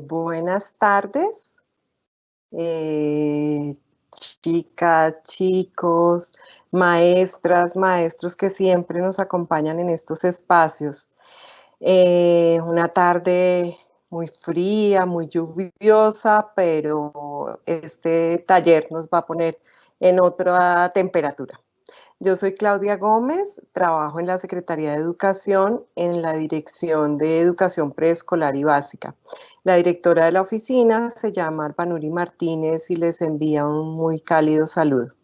Buenas tardes, eh, chicas, chicos, maestras, maestros que siempre nos acompañan en estos espacios. Una tarde muy fría, muy lluviosa, pero este taller nos va a poner en otra temperatura. Yo soy Claudia Gómez, trabajo en la Secretaría de Educación en la Dirección de Educación Preescolar y Básica. La directora de la oficina se llama Arbanuri Martínez y les envía un muy cálido saludo.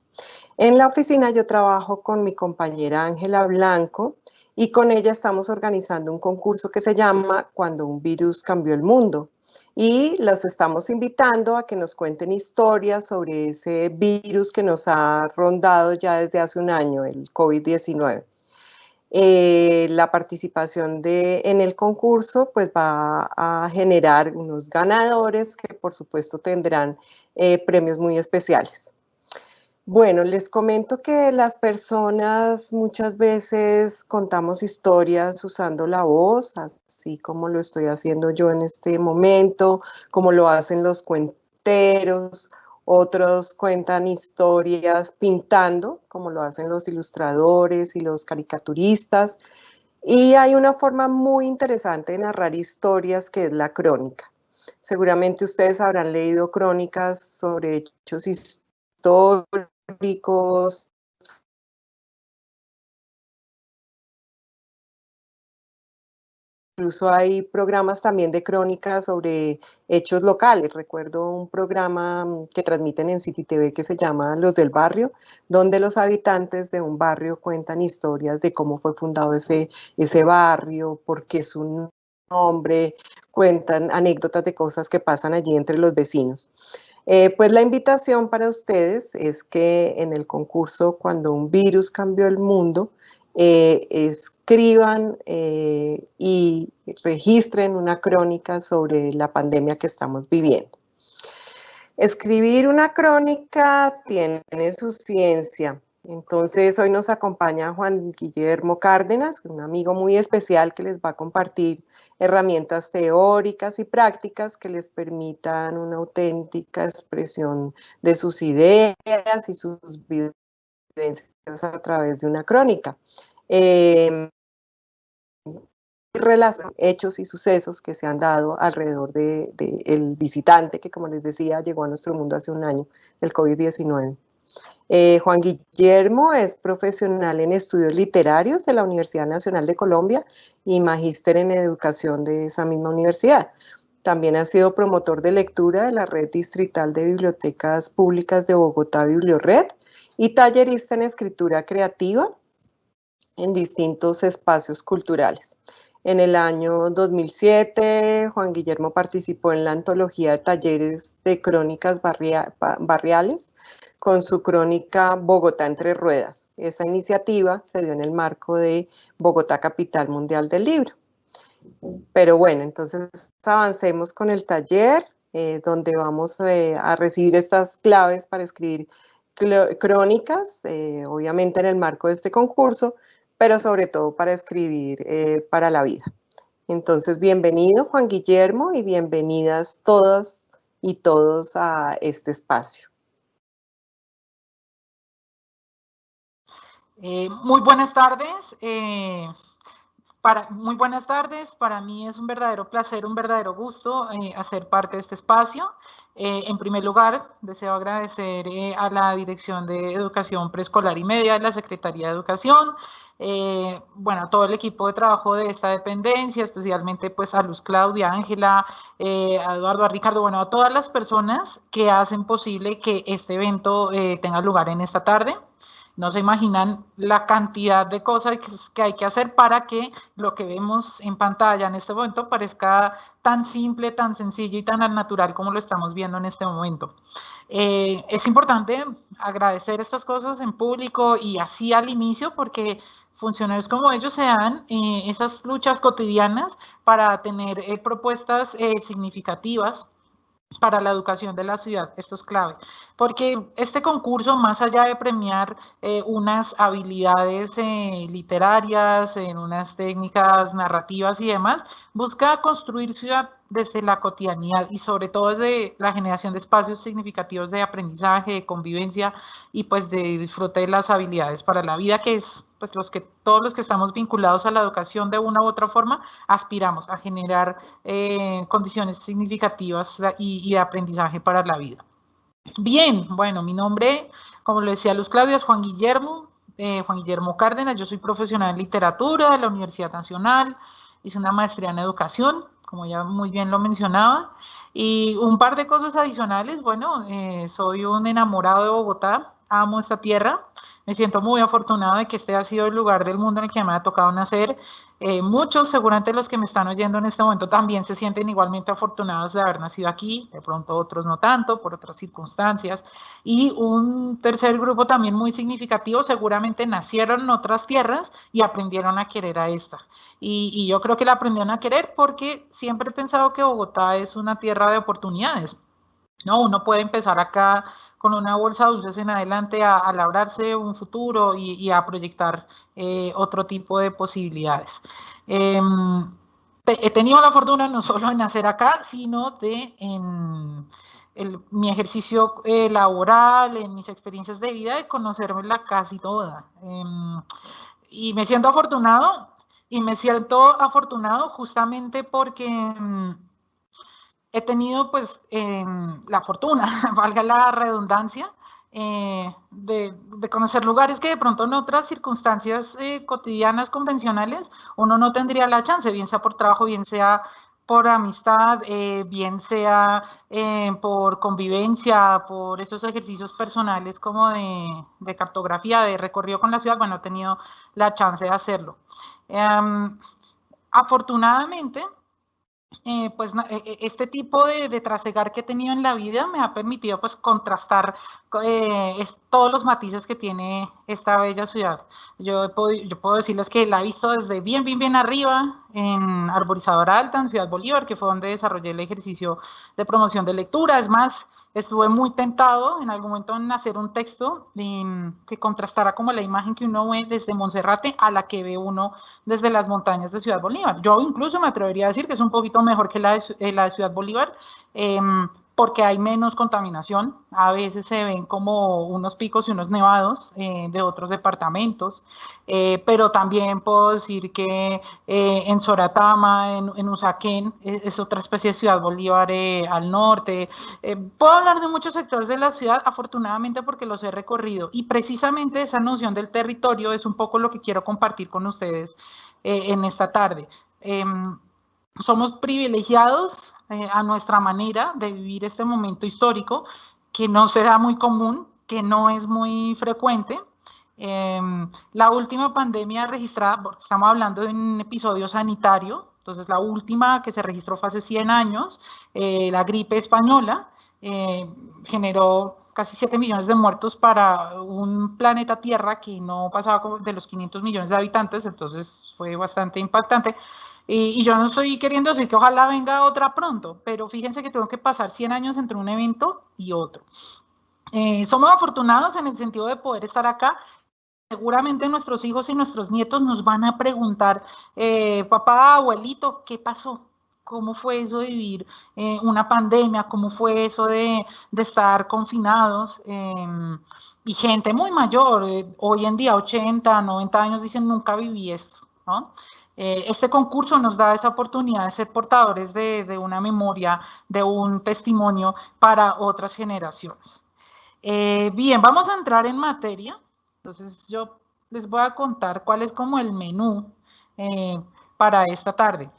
En la oficina yo trabajo con mi compañera Ángela Blanco y con ella estamos organizando un concurso que se llama Cuando un virus cambió el mundo. Y los estamos invitando a que nos cuenten historias sobre ese virus que nos ha rondado ya desde hace un año, el COVID-19. La participación en el concurso pues va a generar unos ganadores que por supuesto tendrán premios muy especiales. Bueno, les comento que las personas muchas veces contamos historias usando la voz, así como lo estoy haciendo yo en este momento, como lo hacen los cuenteros, otros cuentan historias pintando, como lo hacen los ilustradores y los caricaturistas, y hay una forma muy interesante de narrar historias que es la crónica. Seguramente ustedes habrán leído crónicas sobre hechos históricos, incluso hay programas también de crónicas sobre hechos locales. Recuerdo un programa que transmiten en City TV que se llama Los del Barrio, donde los habitantes de un barrio cuentan historias de cómo fue fundado ese barrio, por qué su nombre, cuentan anécdotas de cosas que pasan allí entre los vecinos. Pues la invitación para ustedes es que en el concurso Cuando un virus cambió el mundo, escriban y registren una crónica sobre la pandemia que estamos viviendo. Escribir una crónica tiene su ciencia. Entonces, hoy nos acompaña Juan Guillermo Cárdenas, un amigo muy especial que les va a compartir herramientas teóricas y prácticas que les permitan una auténtica expresión de sus ideas y sus vivencias a través de una crónica. Relación, hechos y sucesos que se han dado alrededor del visitante que, como les decía, llegó a nuestro mundo hace un año, el COVID-19. Juan Guillermo es profesional en estudios literarios de la Universidad Nacional de Colombia y magíster en educación de esa misma universidad. También ha sido promotor de lectura de la Red Distrital de Bibliotecas Públicas de Bogotá, Bibliored, y tallerista en escritura creativa en distintos espacios culturales. En el año 2007, Juan Guillermo participó en la antología de talleres de crónicas barriales con su crónica Bogotá entre ruedas. Esa iniciativa se dio en el marco de Bogotá Capital Mundial del Libro. Pero bueno, entonces avancemos con el taller, donde vamos a recibir estas claves para escribir crónicas, obviamente en el marco de este concurso, pero sobre todo para escribir para la vida. Entonces, bienvenido Juan Guillermo y bienvenidas todas y todos a este espacio. Muy buenas tardes. Muy buenas tardes. Para mí es un verdadero placer, un verdadero gusto hacer parte de este espacio. En primer lugar, deseo agradecer a la Dirección de Educación Preescolar y Media de la Secretaría de Educación, bueno, a todo el equipo de trabajo de esta dependencia, especialmente pues a Luz Claudia, Ángela, a Eduardo, a Ricardo, bueno, a todas las personas que hacen posible que este evento tenga lugar en esta tarde. No se imaginan la cantidad de cosas que hay que hacer para que lo que vemos en pantalla en este momento parezca tan simple, tan sencillo y tan natural como lo estamos viendo en este momento. Es importante agradecer estas cosas en público y así al inicio porque funcionarios como ellos se dan esas luchas cotidianas para tener propuestas significativas para la educación de la ciudad. Esto es clave, porque este concurso, más allá de premiar unas habilidades literarias, en unas técnicas narrativas y demás, busca construir ciudad desde la cotidianidad y sobre todo desde la generación de espacios significativos de aprendizaje, de convivencia y pues de disfrute de las habilidades para la vida, que es pues todos los que estamos vinculados a la educación de una u otra forma aspiramos a generar condiciones significativas y de aprendizaje para la vida. Bien, bueno, mi nombre, como lo decía Luz Claudia, es Juan Guillermo Cárdenas. Yo soy profesional en literatura de la Universidad Nacional, hice una maestría en educación, como ya muy bien lo mencionaba, y un par de cosas adicionales. Bueno, soy un enamorado de Bogotá, amo esta tierra, me siento muy afortunado de que este ha sido el lugar del mundo en el que me ha tocado nacer. Muchos, seguramente los que me están oyendo en este momento, también se sienten igualmente afortunados de haber nacido aquí, de pronto otros no tanto, por otras circunstancias. Y un tercer grupo también muy significativo, seguramente nacieron en otras tierras y aprendieron a querer a esta. Y yo creo que la aprendieron a querer porque siempre he pensado que Bogotá es una tierra de oportunidades. No, uno puede empezar acá con una bolsa de dulces en adelante a labrarse un futuro y a proyectar otro tipo de posibilidades. He tenido la fortuna no solo de nacer acá, sino de mi ejercicio laboral, en mis experiencias de vida, de conocerla casi toda. Y me siento afortunado, justamente porque he tenido pues la fortuna, valga la redundancia, de conocer lugares que de pronto en otras circunstancias cotidianas, convencionales, uno no tendría la chance, bien sea por trabajo, bien sea por amistad, bien sea por convivencia, por esos ejercicios personales como de cartografía, de recorrido con la ciudad. Bueno, he tenido la chance de hacerlo. Afortunadamente, pues este tipo de trasegar que he tenido en la vida me ha permitido pues contrastar todos los matices que tiene esta bella ciudad. Yo puedo decirles que la he visto desde bien arriba en Arborizadora Alta, en Ciudad Bolívar, que fue donde desarrollé el ejercicio de promoción de lectura. Es más, estuve muy tentado en algún momento en hacer un texto que contrastara como la imagen que uno ve desde Monserrate a la que ve uno desde las montañas de Ciudad Bolívar. Yo incluso me atrevería a decir que es un poquito mejor que la de Ciudad Bolívar, porque hay menos contaminación. A veces se ven como unos picos y unos nevados de otros departamentos, pero también puedo decir que en Soratama, en Usaquén, es otra especie de Ciudad Bolívar al norte. Puedo hablar de muchos sectores de la ciudad, afortunadamente, porque los he recorrido, y precisamente esa noción del territorio es un poco lo que quiero compartir con ustedes en esta tarde. Somos privilegiados a nuestra manera de vivir este momento histórico, que no se da muy común, que no es muy frecuente. La última pandemia registrada, estamos hablando de un episodio sanitario, entonces la última que se registró fue hace 100 años, la gripe española, generó casi 7 millones de muertos para un planeta Tierra que no pasaba de los 500 millones de habitantes, entonces fue bastante impactante. Y yo no estoy queriendo decir que ojalá venga otra pronto, pero fíjense que tengo que pasar 100 años entre un evento y otro. Somos afortunados en el sentido de poder estar acá. Seguramente nuestros hijos y nuestros nietos nos van a preguntar, papá, abuelito, ¿qué pasó? ¿Cómo fue eso de vivir una pandemia? ¿Cómo fue eso de estar confinados? Y gente muy mayor, hoy en día 80, 90 años, dicen, nunca viví esto, ¿no? Este concurso nos da esa oportunidad de ser portadores de una memoria, de un testimonio para otras generaciones. Bien, vamos a entrar en materia. Entonces yo les voy a contar cuál es como el menú para esta tarde.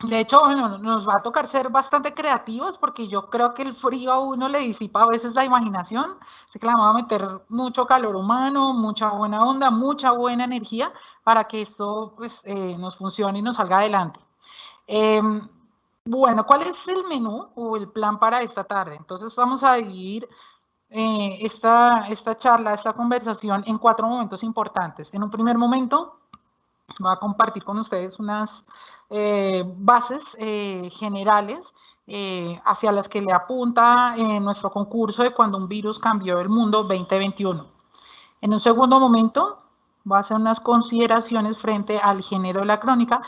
De hecho, bueno, nos va a tocar ser bastante creativos porque yo creo que el frío a uno le disipa a veces la imaginación, así que le vamos a meter mucho calor humano, mucha buena onda, mucha buena energía para que esto pues, nos funcione y nos salga adelante. Bueno, ¿cuál es el menú o el plan para esta tarde? Entonces vamos a dividir esta charla, esta conversación en 4 momentos importantes. En un primer momento voy a compartir con ustedes unas bases generales hacia las que le apunta nuestro concurso de Cuando un virus cambió el mundo 2021. En un segundo momento voy a hacer unas consideraciones frente al género de la crónica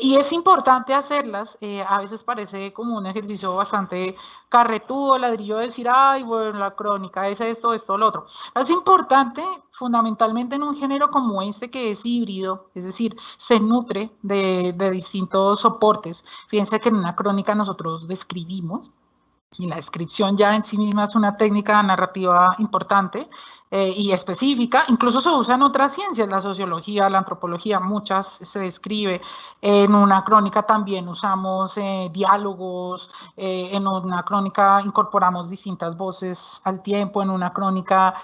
y es importante hacerlas. A veces parece como un ejercicio bastante carretudo, ladrillo, decir, ay, bueno, la crónica es esto, lo otro. Es importante fundamentalmente en un género como este, que es híbrido, es decir, se nutre de distintos soportes. Fíjense que en una crónica nosotros describimos, y la descripción ya en sí misma es una técnica narrativa importante y específica. Incluso se usa en otras ciencias, la sociología, la antropología, muchas se describe. En una crónica también usamos diálogos, en una crónica incorporamos distintas voces al tiempo, en una crónica,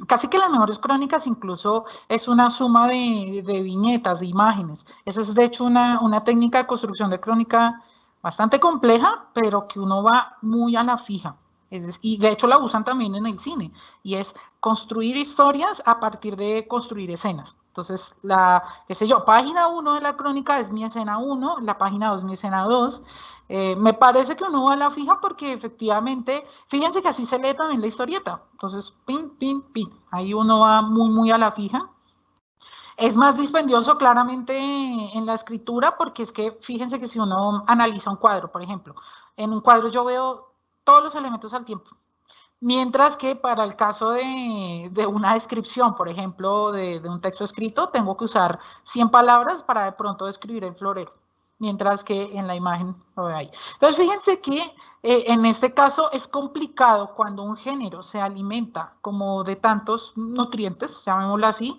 casi que las mejores crónicas incluso es una suma de viñetas, de imágenes. Esa es de hecho una técnica de construcción de crónica bastante compleja, pero que uno va muy a la fija. Y de hecho la usan también en el cine, y es construir historias a partir de construir escenas. Entonces, qué sé yo, página 1 de la crónica es mi escena 1, la página 2 es mi escena 2. Me parece que uno va a la fija porque efectivamente, fíjense que así se lee también la historieta. Entonces, pin, pin, pin. Ahí uno va muy, muy a la fija. Es más dispendioso claramente en la escritura porque es que fíjense que si uno analiza un cuadro, por ejemplo, en un cuadro yo veo todos los elementos al tiempo. Mientras que para el caso de una descripción, por ejemplo, de un texto escrito, tengo que usar 100 palabras para de pronto describir el florero, mientras que en la imagen lo veo ahí. Entonces, fíjense que en este caso es complicado cuando un género se alimenta como de tantos nutrientes, llamémoslo así,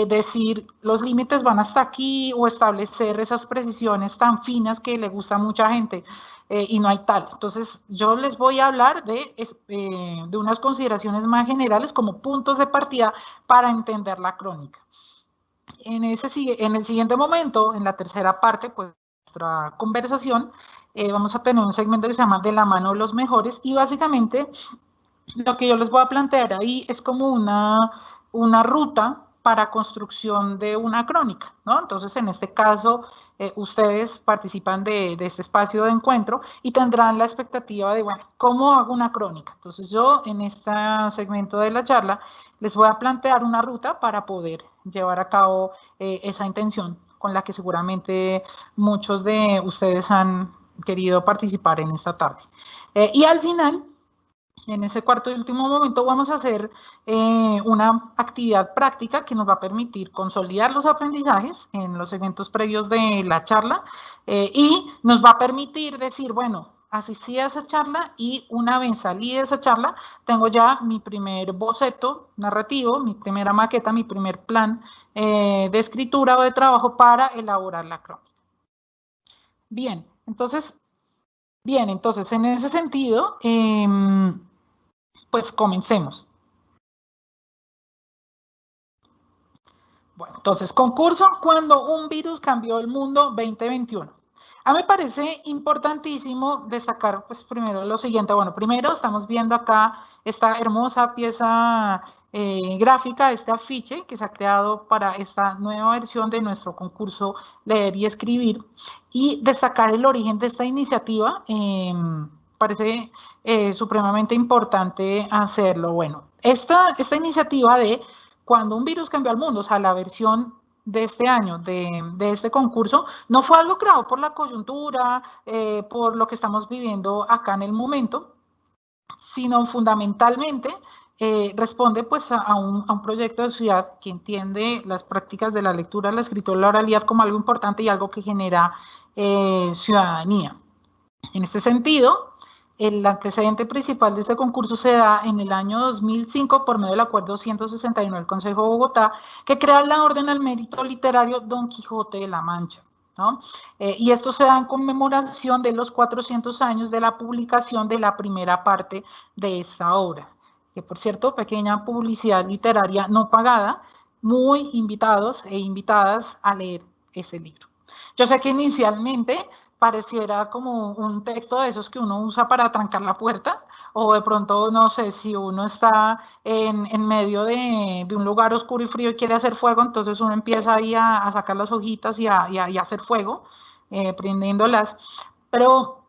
decir los límites van hasta aquí o establecer esas precisiones tan finas que le gusta a mucha gente. Y no hay tal. Entonces, yo les voy a hablar de unas consideraciones más generales como puntos de partida para entender la crónica. En el siguiente momento, en la tercera parte, pues, de nuestra conversación, vamos a tener un segmento que se llama De la mano de los mejores, y básicamente lo que yo les voy a plantear ahí es como una ruta para construcción de una crónica, ¿no? Entonces, en este caso, ustedes participan de este espacio de encuentro y tendrán la expectativa de, bueno, ¿cómo hago una crónica? Entonces, yo en este segmento de la charla les voy a plantear una ruta para poder llevar a cabo esa intención con la que seguramente muchos de ustedes han querido participar en esta tarde. Y al final, en ese cuarto y último momento, vamos a hacer una actividad práctica que nos va a permitir consolidar los aprendizajes en los segmentos previos de la charla y nos va a permitir decir, bueno, asistí a esa charla y una vez salí de esa charla, tengo ya mi primer boceto narrativo, mi primera maqueta, mi primer plan de escritura o de trabajo para elaborar la crónica. Bien, entonces en ese sentido, pues comencemos. Bueno, entonces, concurso Cuando un virus cambió el mundo 2021. A mí me parece importantísimo destacar, pues, primero lo siguiente. Bueno, primero estamos viendo acá esta hermosa pieza gráfica, este afiche que se ha creado para esta nueva versión de nuestro concurso Leer y Escribir, y destacar el origen de esta iniciativa. Parece supremamente importante hacerlo. Bueno, esta iniciativa de Cuando un virus cambió al mundo, o sea, la versión de este año, de este concurso, no fue algo creado por la coyuntura, por lo que estamos viviendo acá en el momento, sino fundamentalmente responde pues a un proyecto de ciudad que entiende las prácticas de la lectura, la escritura y la oralidad como algo importante y algo que genera ciudadanía. En este sentido, el antecedente principal de este concurso se da en el año 2005 por medio del Acuerdo 161 del Consejo de Bogotá, que crea la Orden al Mérito Literario Don Quijote de la Mancha, ¿no? Y esto se da en conmemoración de los 400 años de la publicación de la primera parte de esta obra, que por cierto, pequeña publicidad literaria no pagada, muy invitados e invitadas a leer ese libro. Yo sé que inicialmente pareciera como un texto de esos que uno usa para trancar la puerta o de pronto, no sé, si uno está en medio de un lugar oscuro y frío y quiere hacer fuego, entonces uno empieza ahí a sacar las hojitas y a hacer fuego, prendiéndolas. Pero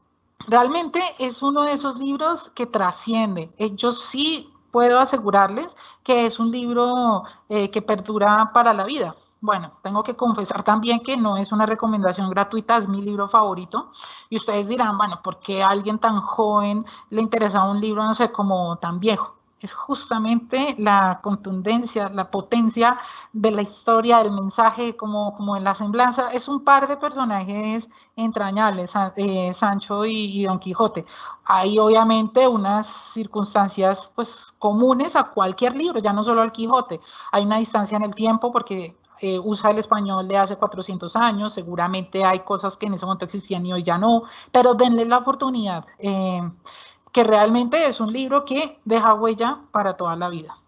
realmente es uno de esos libros que trasciende. Yo sí puedo asegurarles que es un libro que perdura para la vida. Bueno, tengo que confesar también que no es una recomendación gratuita, es mi libro favorito. Y ustedes dirán, bueno, ¿por qué a alguien tan joven le interesa un libro, no sé, como tan viejo? Es justamente la contundencia, la potencia de la historia, del mensaje, como en la semblanza. Es un par de personajes entrañables, Sancho y Don Quijote. Hay obviamente unas circunstancias pues comunes a cualquier libro, ya no solo al Quijote. Hay una distancia en el tiempo porque usa el español de hace 400 años, seguramente hay cosas que en ese momento existían y hoy ya no, pero denle la oportunidad, que realmente es un libro que deja huella para toda la vida.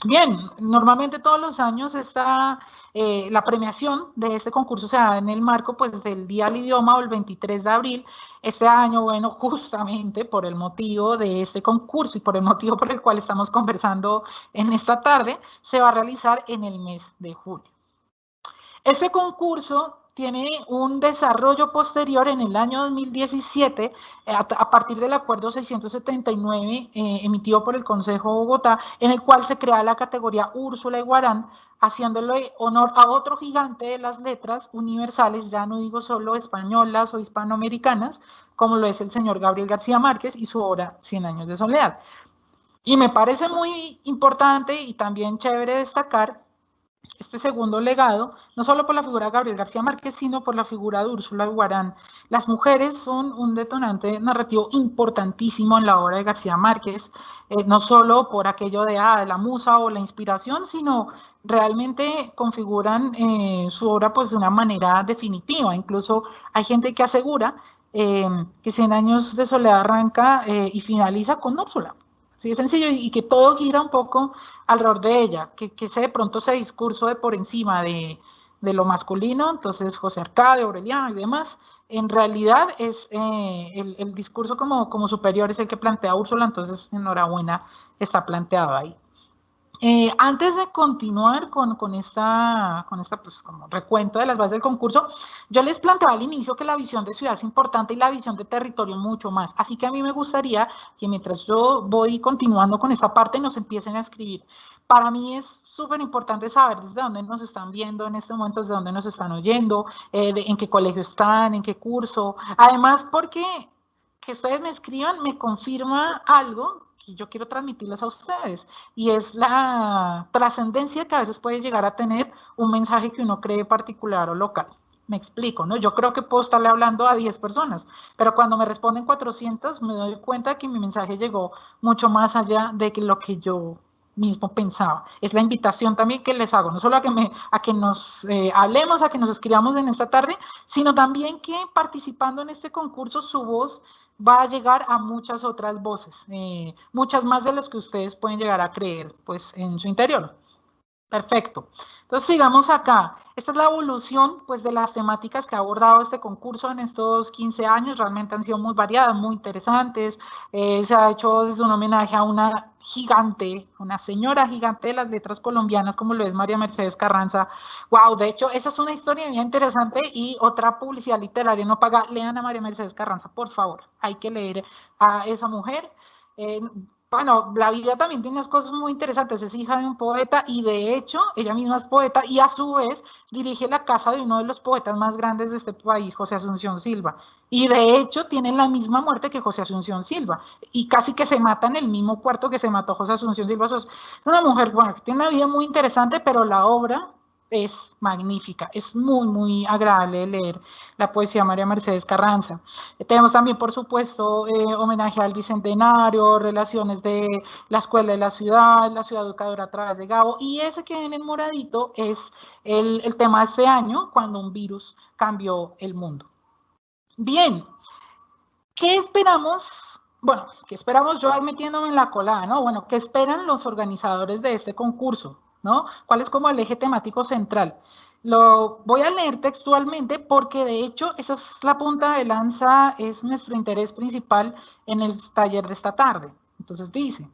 Bien, normalmente todos los años está la premiación de este concurso se da en el marco pues del Día del Idioma o el 23 de abril. Este año, bueno, justamente por el motivo de este concurso y por el motivo por el cual estamos conversando en esta tarde, se va a realizar en el mes de julio. Este concurso tiene un desarrollo posterior en el año 2017 a partir del acuerdo 679 emitido por el Consejo de Bogotá, en el cual se crea la categoría Úrsula Iguarán, haciéndole honor a otro gigante de las letras universales, ya no digo solo españolas o hispanoamericanas, como lo es el señor Gabriel García Márquez y su obra 100 años de soledad. Y me parece muy importante y también chévere destacar este segundo legado, no solo por la figura de Gabriel García Márquez, sino por la figura de Úrsula Guarán. Las mujeres son un detonante narrativo importantísimo en la obra de García Márquez, no solo por aquello de la musa o la inspiración, sino realmente configuran su obra pues de una manera definitiva. Incluso hay gente que asegura que 100 años de soledad arranca y finaliza con Úrsula. Sí, es sencillo y que todo gira un poco alrededor de ella, que ese de pronto ese discurso de por encima de lo masculino, entonces José Arcadio, Aureliano y demás, en realidad es el discurso como superior es el que plantea Úrsula, entonces enhorabuena, está planteado ahí. Antes de continuar con esta pues, como recuento de las bases del concurso, yo les planteaba al inicio que la visión de ciudad es importante y la visión de territorio mucho más. Así que a mí me gustaría que mientras yo voy continuando con esta parte nos empiecen a escribir. Para mí es súper importante saber desde dónde nos están viendo en este momento, desde dónde nos están oyendo, en qué colegio están, en qué curso. Además, porque que ustedes me escriban me confirma algo que yo quiero transmitirles a ustedes, y es la trascendencia que a veces puede llegar a tener un mensaje que uno cree particular o local. Me explico, ¿no? Yo creo que puedo estarle hablando a 10 personas, pero cuando me responden 400 me doy cuenta que mi mensaje llegó mucho más allá de lo que yo mismo pensaba. Es la invitación también que les hago, no solo a que nos hablemos, a que nos escribamos en esta tarde, sino también que participando en este concurso su voz va a llegar a muchas otras voces, muchas más de las que ustedes pueden llegar a creer pues, en su interior. Perfecto. Entonces sigamos acá. Esta es la evolución pues, de las temáticas que ha abordado este concurso en estos 15 años. Realmente han sido muy variadas, muy interesantes. Se ha hecho desde un homenaje a una gigante, una señora gigante de las letras colombianas, como lo es María Mercedes Carranza. Wow, de hecho, esa es una historia bien interesante y otra publicidad literaria no paga. Lean a María Mercedes Carranza, por favor. Hay que leer a esa mujer. Bueno, la vida también tiene unas cosas muy interesantes, es hija de un poeta y de hecho ella misma es poeta y a su vez dirige la casa de uno de los poetas más grandes de este país, José Asunción Silva. Y de hecho tienen la misma muerte que José Asunción Silva y casi que se mata en el mismo cuarto que se mató José Asunción Silva. Es una mujer, bueno, que tiene una vida muy interesante, pero la obra es magnífica, es muy, muy agradable de leer la poesía de María Mercedes Carranza. Tenemos también, por supuesto, homenaje al Bicentenario, relaciones de la Escuela de la Ciudad Educadora a través de Gabo, y ese que ven en moradito es el tema de este año, cuando un virus cambió el mundo. Bien, ¿qué esperamos? Bueno, ¿qué esperamos yo ahí metiéndome en la colada, no? Bueno, ¿qué esperan los organizadores de este concurso, no? ¿Cuál es como el eje temático central? Lo voy a leer textualmente porque de hecho esa es la punta de lanza, es nuestro interés principal en el taller de esta tarde. Entonces dice,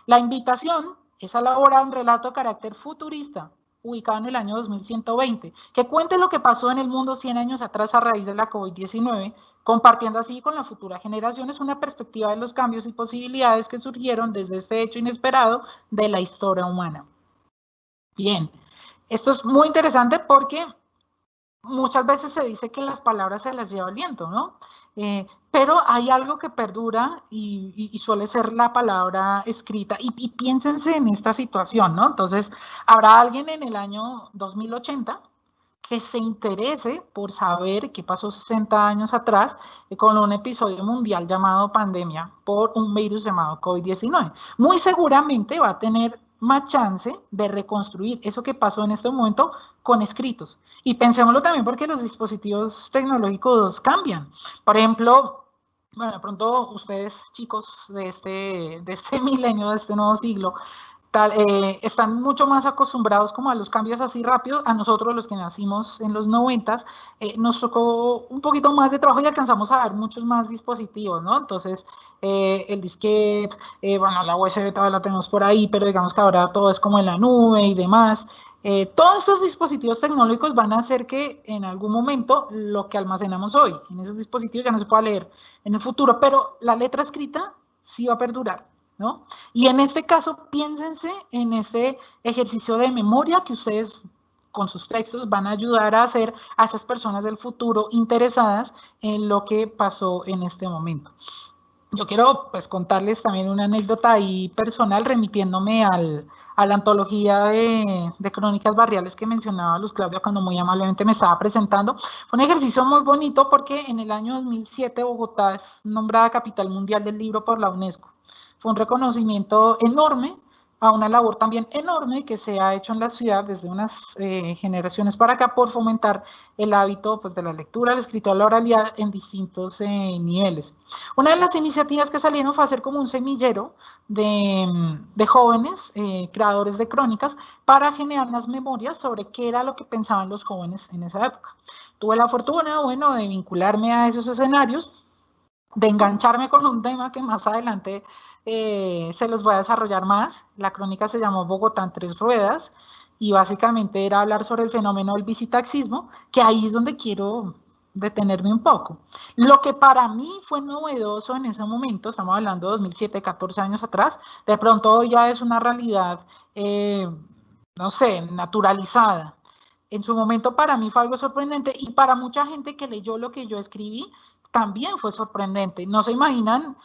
la invitación es a elaborar un relato de carácter futurista, ubicado en el año 2120, que cuente lo que pasó en el mundo 100 años atrás a raíz de la COVID-19, compartiendo así con las futuras generaciones una perspectiva de los cambios y posibilidades que surgieron desde este hecho inesperado de la historia humana. Bien, esto es muy interesante porque muchas veces se dice que las palabras se las lleva el viento, ¿no? Pero hay algo que perdura y suele ser la palabra escrita. Y piénsense en esta situación, ¿no? Entonces, habrá alguien en el año 2080 que se interese por saber qué pasó 60 años atrás con un episodio mundial llamado pandemia por un virus llamado COVID-19. Muy seguramente va a tener más chance de reconstruir eso que pasó en este momento con escritos. Y pensémoslo también porque los dispositivos tecnológicos cambian. Por ejemplo, bueno, de pronto ustedes, chicos de este milenio, de este nuevo siglo, están mucho más acostumbrados como a los cambios así rápidos. A nosotros, los que nacimos en los 90, nos tocó un poquito más de trabajo y alcanzamos a ver muchos más dispositivos, ¿no? Entonces, el disquete, bueno, la USB todavía la tenemos por ahí, pero digamos que ahora todo es como en la nube y demás. Todos estos dispositivos tecnológicos van a hacer que en algún momento lo que almacenamos hoy en esos dispositivos ya no se pueda leer en el futuro, pero la letra escrita sí va a perdurar, ¿no? Y en este caso, piénsense en este ejercicio de memoria que ustedes con sus textos van a ayudar a hacer a esas personas del futuro interesadas en lo que pasó en este momento. Yo quiero pues contarles también una anécdota ahí personal remitiéndome a la antología de crónicas barriales que mencionaba Luz Claudia cuando muy amablemente me estaba presentando. Fue un ejercicio muy bonito porque en el año 2007 Bogotá es nombrada Capital Mundial del Libro por la UNESCO. Fue un reconocimiento enorme a una labor también enorme que se ha hecho en la ciudad desde unas generaciones para acá por fomentar el hábito pues, de la lectura, la escritura, la oralidad en distintos niveles. Una de las iniciativas que salieron fue hacer como un semillero de jóvenes creadores de crónicas para generar unas memorias sobre qué era lo que pensaban los jóvenes en esa época. Tuve la fortuna, bueno, de vincularme a esos escenarios, de engancharme con un tema que más adelante se los voy a desarrollar más. La crónica se llamó Bogotá en 3 ruedas y básicamente era hablar sobre el fenómeno del bicitaxismo, que ahí es donde quiero detenerme un poco. Lo que para mí fue novedoso en ese momento, estamos hablando de 2007, 14 años atrás, de pronto hoy ya es una realidad, no sé, naturalizada. En su momento para mí fue algo sorprendente y para mucha gente que leyó lo que yo escribí, también fue sorprendente. No se imaginan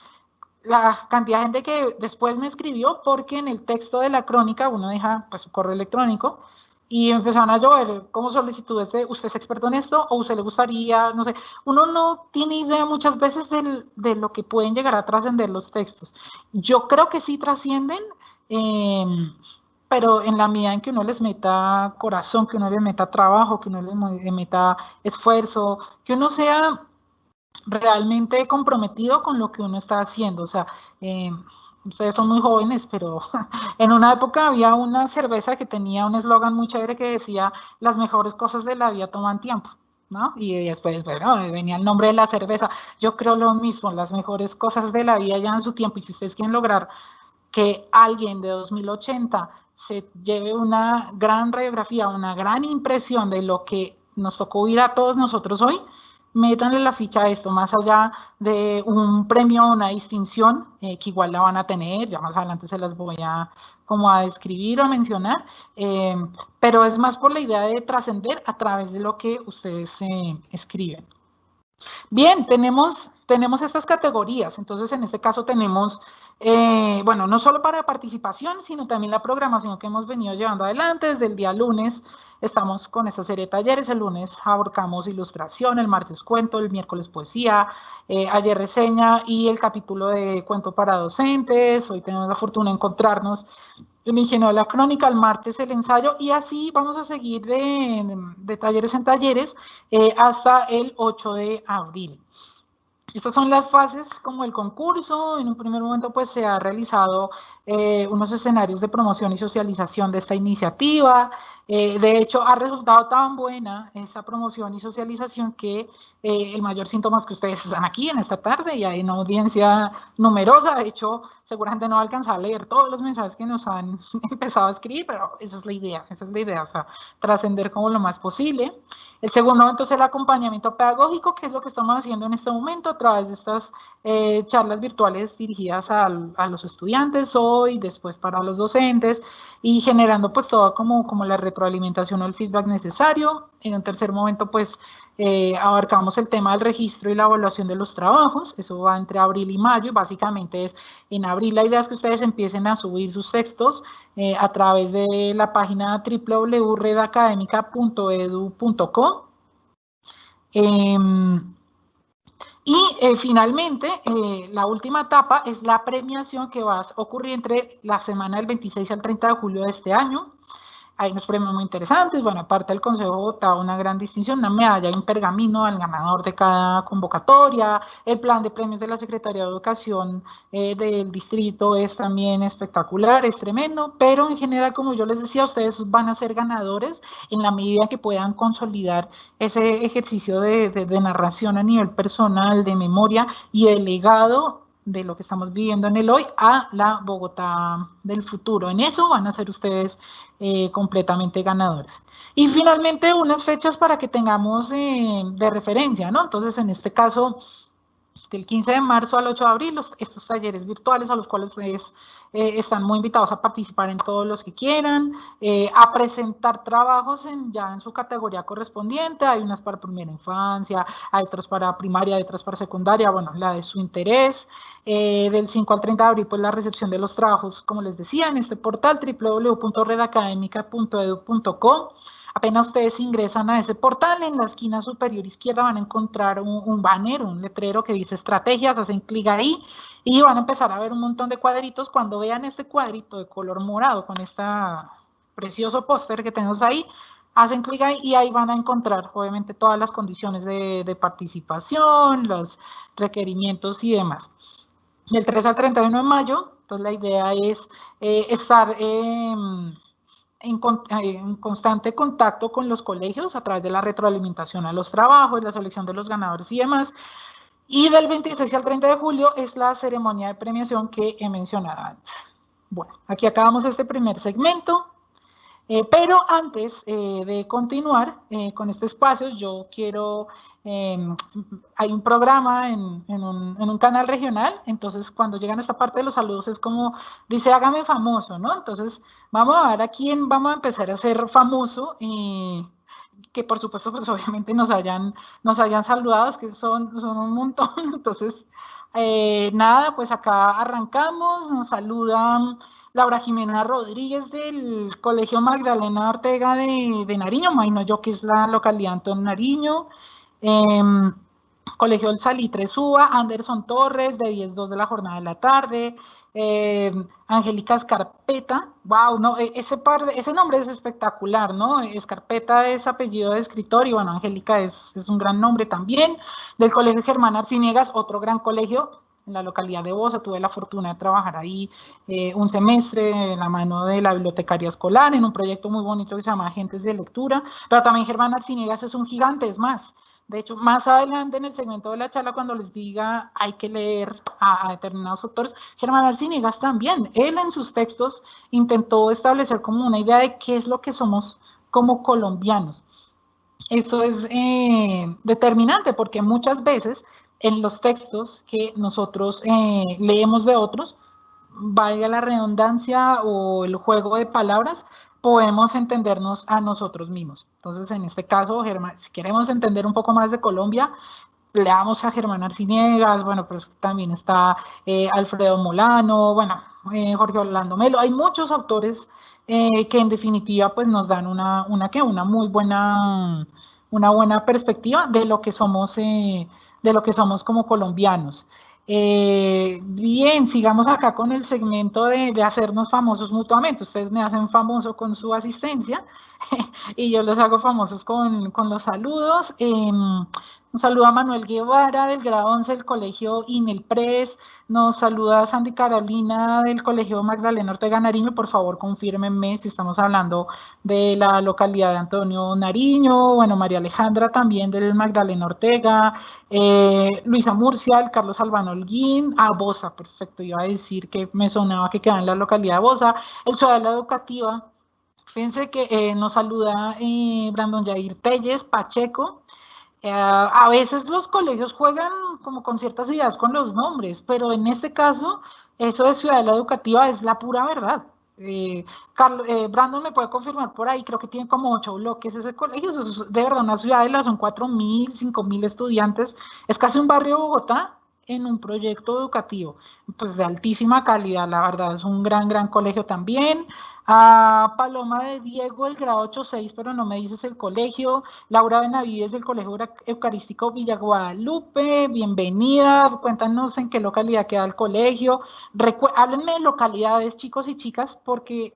la cantidad de gente que después me escribió porque en el texto de la crónica uno deja pues, su correo electrónico y empezaron a llover como solicitudes de usted es experto en esto o usted le gustaría, no sé, uno no tiene idea muchas veces de lo que pueden llegar a trascender los textos. Yo creo que sí trascienden, pero en la medida en que uno les meta corazón, que uno les meta trabajo, que uno les meta esfuerzo, que uno sea realmente comprometido con lo que uno está haciendo. O sea, ustedes son muy jóvenes, pero en una época había una cerveza que tenía un eslogan muy chévere que decía, las mejores cosas de la vida toman tiempo, ¿no? Y después, bueno, venía el nombre de la cerveza. Yo creo lo mismo, las mejores cosas de la vida llevan su tiempo, y si ustedes quieren lograr que alguien de 2080 se lleve una gran radiografía, una gran impresión de lo que nos tocó vivir a todos nosotros hoy, métanle la ficha a esto, más allá de un premio o una distinción, que igual la van a tener, ya más adelante se las voy a como a describir o a mencionar, pero es más por la idea de trascender a través de lo que ustedes escriben. Bien, tenemos estas categorías, entonces en este caso tenemos, bueno, no solo para participación, sino también la programación que hemos venido llevando adelante. Desde el día lunes estamos con esta serie de talleres, el lunes abordamos ilustración, el martes cuento, el miércoles poesía, ayer reseña y el capítulo de cuento para docentes. Hoy tenemos la fortuna de encontrarnos el ingenio de la crónica, el martes el ensayo, y así vamos a seguir de talleres en talleres hasta el 8 de abril. Estas son las fases como el concurso. En un primer momento pues se ha realizado unos escenarios de promoción y socialización de esta iniciativa. De hecho, ha resultado tan buena esa promoción y socialización que el mayor síntoma es que ustedes están aquí en esta tarde y hay una audiencia numerosa. De hecho, seguramente no va a alcanzar a leer todos los mensajes que nos han empezado a escribir, pero esa es la idea, o sea, trascender como lo más posible. El segundo, entonces, el acompañamiento pedagógico, que es lo que estamos haciendo en este momento a través de estas charlas virtuales dirigidas a los estudiantes hoy, después para los docentes, y generando pues todo como la retroalimentación o el feedback necesario. En un tercer momento pues abarcamos el tema del registro y la evaluación de los trabajos. Eso va entre abril y mayo, y básicamente es en abril la idea es que ustedes empiecen a subir sus textos a través de la página www.redacademica.edu.co. Y finalmente, la última etapa es la premiación que va a ocurrir entre la semana del 26 al 30 de julio de este año. Hay unos premios muy interesantes. Bueno, aparte del Consejo da una gran distinción, una medalla y un pergamino al ganador de cada convocatoria. El plan de premios de la Secretaría de Educación del distrito es también espectacular, es tremendo, pero en general, como yo les decía, ustedes van a ser ganadores en la medida que puedan consolidar ese ejercicio de narración a nivel personal, de memoria y de legado de lo que estamos viviendo en el hoy a la Bogotá del futuro. En eso van a ser ustedes completamente ganadores. Y finalmente unas fechas para que tengamos de referencia, ¿no? Entonces, en este caso, del 15 de marzo al 8 de abril, estos talleres virtuales a los cuales ustedes están muy invitados a participar en todos los que quieran, a presentar trabajos ya en su categoría correspondiente. Hay unas para primera infancia, hay otras para primaria, hay otras para secundaria, bueno, la de su interés. Del 5 al 30 de abril, pues la recepción de los trabajos, como les decía, en este portal www.redacademica.edu.co. Apenas ustedes ingresan a ese portal, en la esquina superior izquierda van a encontrar un banner, un letrero que dice estrategias, hacen clic ahí y van a empezar a ver un montón de cuadritos. Cuando vean este cuadrito de color morado con este precioso póster que tenemos ahí, hacen clic ahí y ahí van a encontrar obviamente todas las condiciones de participación, los requerimientos y demás. Del 3 al 31 de mayo, entonces la idea es estar en constante contacto con los colegios a través de la retroalimentación a los trabajos, la selección de los ganadores y demás. Y del 26 al 30 de julio es la ceremonia de premiación que he mencionado antes. Bueno, aquí acabamos este primer segmento. Pero antes de continuar con este espacio, yo quiero, hay un programa en un canal regional, entonces cuando llegan a esta parte de los saludos es como, dice, hágame famoso, ¿no? Entonces vamos a ver a quién vamos a empezar a hacer famoso, que por supuesto pues obviamente nos hayan saludado, que son un montón. Entonces nada, pues acá arrancamos, nos saludan Laura Jimena Rodríguez del Colegio Magdalena Ortega de Nariño, imagino yo que es la localidad Antón Nariño. Colegio El Salitre Suba, Anderson Torres de 10-2 de la jornada de la tarde. Angélica Escarpeta, wow, no, ese nombre es espectacular, ¿no? Escarpeta es apellido de escritor y bueno, Angélica es un gran nombre también. Del Colegio Germán Arciniegas, otro gran colegio en la localidad de Bosa. Tuve la fortuna de trabajar ahí un semestre en la mano de la bibliotecaria escolar en un proyecto muy bonito que se llama Agentes de Lectura, pero también Germán Arciniegas es un gigante, es más. De hecho, más adelante en el segmento de la charla, cuando les diga hay que leer a determinados autores, Germán Arciniegas también, él en sus textos intentó establecer como una idea de qué es lo que somos como colombianos. Eso es determinante porque muchas veces en los textos que nosotros leemos de otros, valga la redundancia o el juego de palabras, podemos entendernos a nosotros mismos. Entonces, en este caso, Germán, si queremos entender un poco más de Colombia, leamos a Germán Arciniegas, bueno, pues también está Alfredo Molano, bueno, Jorge Orlando Melo. Hay muchos autores que en definitiva pues nos dan una muy buena, una buena perspectiva de lo que somos como colombianos. Bien, sigamos acá con el segmento de hacernos famosos mutuamente. Ustedes me hacen famoso con su asistencia y yo los hago famosos con los saludos. Nos saluda Manuel Guevara del grado 11 del colegio Inelpres. Nos saluda Sandy Carolina del colegio Magdalena Ortega Nariño. Por favor, confírmenme si estamos hablando de la localidad de Antonio Nariño. Bueno, María Alejandra también del Magdalena Ortega. Luisa Murcia, Carlos Albano Holguín. Bosa, perfecto. Iba a decir que me sonaba que queda en la localidad de Bosa. El Ciudadela Educativa. Fíjense que nos saluda Brandon Jair Telles Pacheco. A veces los colegios juegan como con ciertas ideas con los nombres, pero en este caso, eso de Ciudadela Educativa es la pura verdad. Brandon me puede confirmar por ahí, creo que tiene como 8 bloques ese colegio, eso es de verdad una ciudadela, son 4.000, 5.000 estudiantes, es casi un barrio de Bogotá en un proyecto educativo, pues de altísima calidad, la verdad, es un gran colegio también. Paloma de Diego, el grado 8-6, pero no me dices el colegio. Laura Benavides del Colegio Eucarístico Villa Guadalupe, bienvenida, cuéntanos en qué localidad queda el colegio. Háblenme de localidades, chicos y chicas, porque,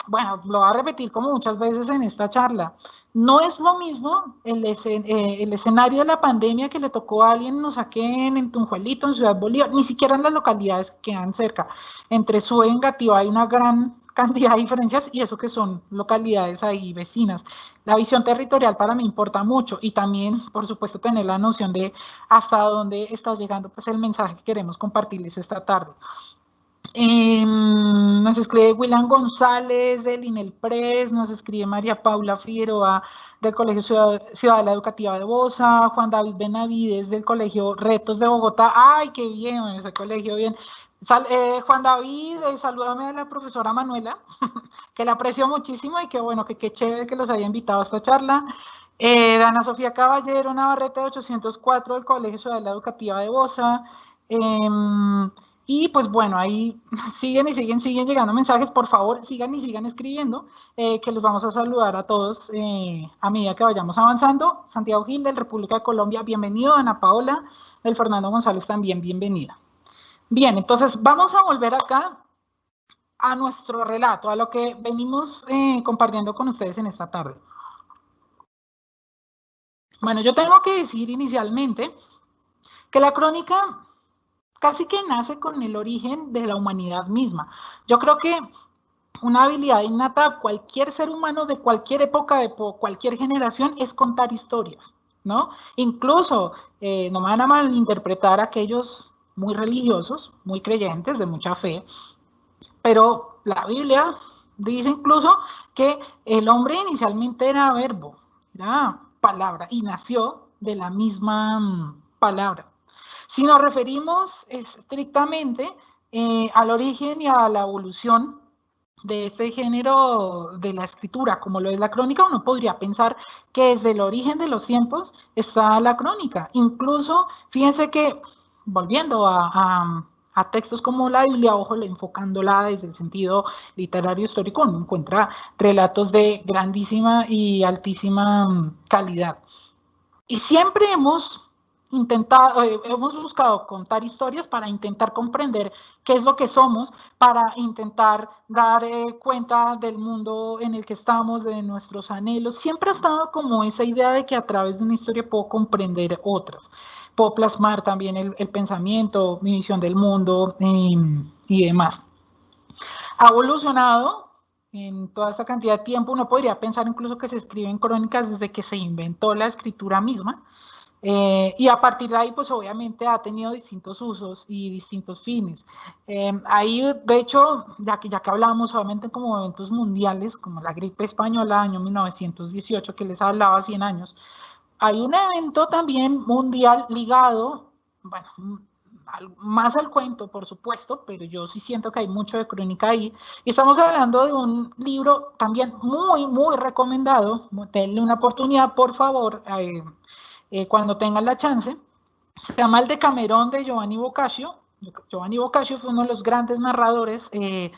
bueno, lo voy a repetir como muchas veces en esta charla. No es lo mismo el escenario de la pandemia que le tocó a alguien en Usaquén, en Tunjuelito, en Ciudad Bolívar, ni siquiera en las localidades que quedan cerca. Entre Suba y Engativá hay una gran cantidad de diferencias y eso que son localidades ahí vecinas. La visión territorial para mí importa mucho y también, por supuesto, tener la noción de hasta dónde está llegando pues, el mensaje que queremos compartirles esta tarde. Nos escribe William González del Inelpres, nos escribe María Paula Figueroa del Colegio Ciudadela Educativa de Bosa, Juan David Benavides del Colegio Retos de Bogotá. ¡Ay, qué bien! Ese colegio, bien. Juan David, salúdame a la profesora Manuela, que la aprecio muchísimo y que bueno, que qué chévere que los haya invitado a esta charla. Ana Sofía Caballero Navarrete de 804 del Colegio Ciudadela Educativa de Bosa. Y pues bueno, ahí siguen llegando mensajes, por favor, sigan escribiendo, que los vamos a saludar a todos a medida que vayamos avanzando. Santiago Gil, del República de Colombia, bienvenido. Ana Paola, del Fernando González, también bienvenida. Bien, entonces vamos a volver acá a nuestro relato, a lo que venimos compartiendo con ustedes en esta tarde. Bueno, yo tengo que decir inicialmente que la crónica casi que nace con el origen de la humanidad misma. Yo creo que una habilidad innata a cualquier ser humano de cualquier época, de cualquier generación, es contar historias, ¿no? Incluso, no me van a malinterpretar aquellos muy religiosos, muy creyentes, de mucha fe, pero la Biblia dice incluso que el hombre inicialmente era verbo, era palabra, y nació de la misma palabra. Si nos referimos estrictamente al origen y a la evolución de ese género de la escritura, como lo es la crónica, uno podría pensar que desde el origen de los tiempos está la crónica. Incluso, fíjense que, volviendo a textos como la Biblia, ojo, enfocándola desde el sentido literario histórico, uno encuentra relatos de grandísima y altísima calidad. Y siempre hemos buscado contar historias para intentar comprender qué es lo que somos, para intentar dar cuenta del mundo en el que estamos, de nuestros anhelos. Siempre ha estado como esa idea de que a través de una historia puedo comprender otras, puedo plasmar también el pensamiento, mi visión del mundo y demás. Ha evolucionado en toda esta cantidad de tiempo. Uno podría pensar incluso que se escriben crónicas desde que se inventó la escritura misma. Y a partir de ahí, pues obviamente ha tenido distintos usos y distintos fines. Ahí, de hecho, ya que hablábamos solamente como eventos mundiales, como la gripe española, año 1918, que les hablaba 100 años, hay un evento también mundial ligado, bueno, más al cuento, por supuesto, pero yo sí siento que hay mucho de crónica ahí. Y estamos hablando de un libro también muy recomendado. Denle una oportunidad, por favor, cuando tengan la chance. Se llama El Decamerón de Giovanni Boccaccio. Giovanni Boccaccio es uno de los grandes narradores de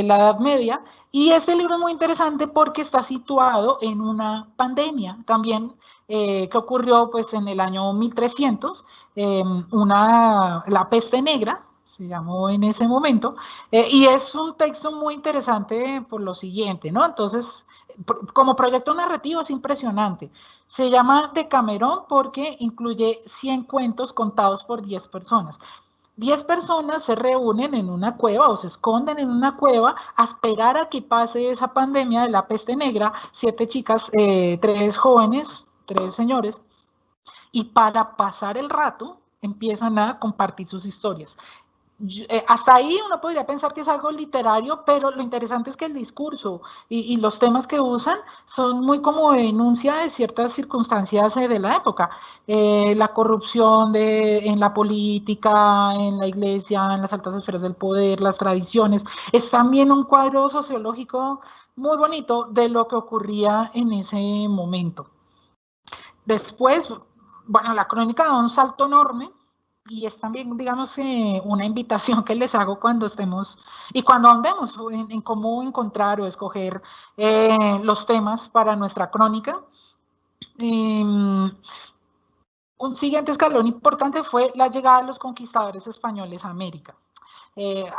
la Edad Media, y este libro es muy interesante porque está situado en una pandemia también que ocurrió pues en el año 1300, la peste negra, se llamó en ese momento, y es un texto muy interesante por lo siguiente, ¿no? Entonces, Como proyecto narrativo es impresionante. Se llama Decamerón porque incluye 100 cuentos contados por 10 personas. 10 personas se reúnen en una cueva o se esconden en una cueva a esperar a que pase esa pandemia de la peste negra, 7 chicas, 3 jóvenes, 3 señores, y para pasar el rato empiezan a compartir sus historias. Hasta ahí uno podría pensar que es algo literario, pero lo interesante es que el discurso y los temas que usan son muy como denuncia de ciertas circunstancias de la época. La corrupción en la política, en la iglesia, en las altas esferas del poder, las tradiciones. Es también un cuadro sociológico muy bonito de lo que ocurría en ese momento. Después, bueno, la crónica da un salto enorme y es también, digamos, una invitación que les hago cuando estemos y cuando andemos en cómo encontrar o escoger los temas para nuestra crónica. Un siguiente escalón importante fue la llegada de los conquistadores españoles a América.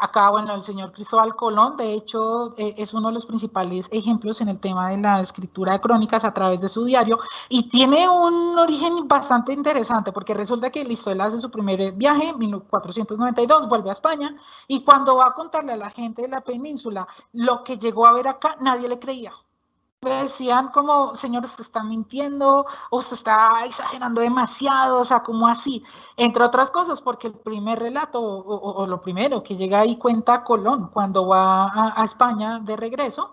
Acá, bueno, el señor Cristóbal Colón, de hecho, es uno de los principales ejemplos en el tema de la escritura de crónicas a través de su diario, y tiene un origen bastante interesante, porque resulta que listo, él hace su primer viaje, en 1492, vuelve a España, y cuando va a contarle a la gente de la península lo que llegó a ver acá, nadie le creía. Decían como, señor, usted está mintiendo, o usted está exagerando demasiado, o sea, como así, entre otras cosas, porque el primer relato, o lo primero que llega ahí cuenta Colón, cuando va a España de regreso,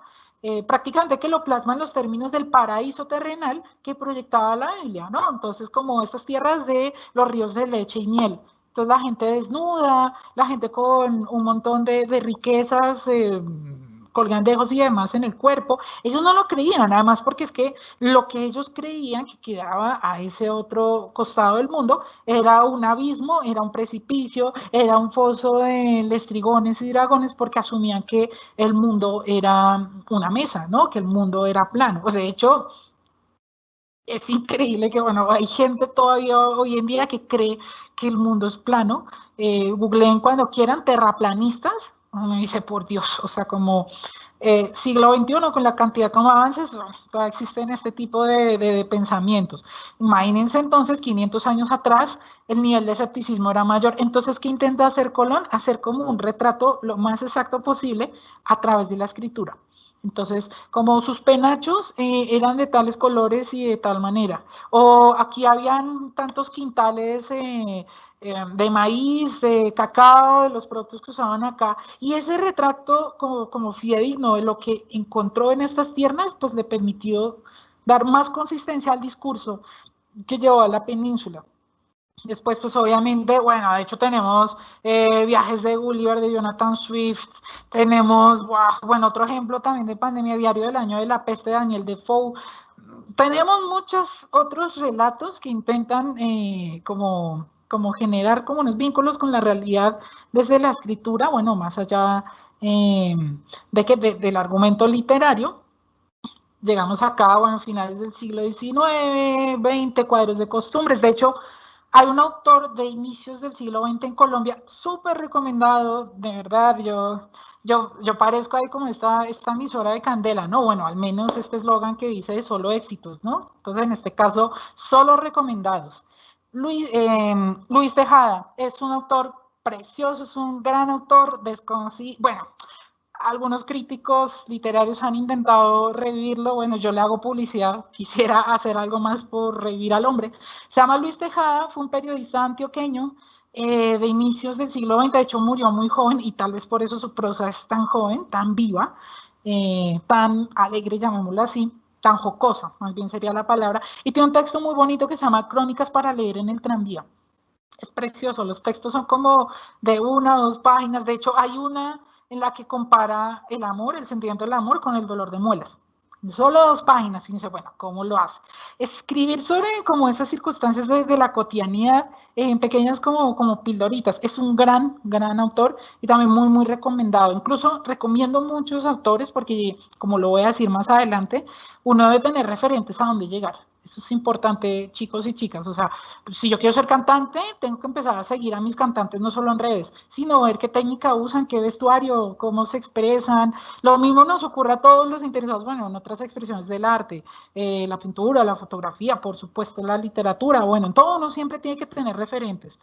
prácticamente que lo plasma en los términos del paraíso terrenal que proyectaba la Biblia, ¿no? Entonces, como estas tierras de los ríos de leche y miel. Entonces, la gente desnuda, la gente con un montón de riquezas, colgandejos y demás en el cuerpo, ellos no lo creían, además porque es que lo que ellos creían que quedaba a ese otro costado del mundo era un abismo, era un precipicio, era un foso de lestrigones y dragones, porque asumían que el mundo era una mesa, ¿no? Que el mundo era plano. De hecho, es increíble que, bueno, hay gente todavía hoy en día que cree que el mundo es plano. Googleen cuando quieran terraplanistas. Uno dice, por Dios, o sea, como siglo XXI, con la cantidad como avances, bueno, todavía existen este tipo de pensamientos. Imagínense entonces, 500 años atrás, el nivel de escepticismo era mayor. Entonces, ¿qué intenta hacer Colón? Hacer como un retrato lo más exacto posible a través de la escritura. Entonces, como sus penachos eran de tales colores y de tal manera. O aquí habían tantos quintales de maíz, de cacao, de los productos que usaban acá. Y ese retrato, como fidedigno de lo que encontró en estas tierras, pues le permitió dar más consistencia al discurso que llevó a la península. Después, pues obviamente, bueno, de hecho tenemos viajes de Gulliver, de Jonathan Swift, tenemos, wow, bueno, otro ejemplo también de pandemia, Diario del Año de la Peste, de Daniel Defoe. Tenemos muchos otros relatos que intentan como generar como unos vínculos con la realidad desde la escritura, bueno, más allá del argumento literario. Llegamos acá, bueno, finales del siglo XIX, XX, cuadros de costumbres. De hecho, hay un autor de inicios del siglo XX en Colombia, súper recomendado, de verdad, yo parezco ahí como esta emisora de Candela, ¿no? Bueno, al menos este eslogan que dice de solo éxitos, ¿no? Entonces, en este caso, solo recomendados. Luis Tejada es un autor precioso, es un gran autor, desconocido, bueno, algunos críticos literarios han intentado revivirlo, bueno, yo le hago publicidad, quisiera hacer algo más por revivir al hombre. Se llama Luis Tejada, fue un periodista antioqueño de inicios del siglo XX, de hecho murió muy joven y tal vez por eso su prosa es tan joven, tan viva, tan alegre, llamémoslo así, tan jocosa, más bien sería la palabra, y tiene un texto muy bonito que se llama Crónicas para leer en el tranvía. Es precioso, los textos son como de 1 o 2 páginas, de hecho hay una en la que compara el amor, el sentimiento del amor con el dolor de muelas. Solo 2 páginas y dice, bueno, ¿cómo lo hace? Escribir sobre como esas circunstancias de la cotidianidad, en pequeñas como pildoritas. Es un gran autor y también muy recomendado. Incluso recomiendo muchos autores porque, como lo voy a decir más adelante, uno debe tener referentes a dónde llegar. Eso es importante, chicos y chicas. O sea, si yo quiero ser cantante, tengo que empezar a seguir a mis cantantes no solo en redes, sino ver qué técnica usan, qué vestuario, cómo se expresan. Lo mismo nos ocurre a todos los interesados, bueno, en otras expresiones del arte, la pintura, la fotografía, por supuesto, la literatura. Bueno, en todo uno siempre tiene que tener referentes.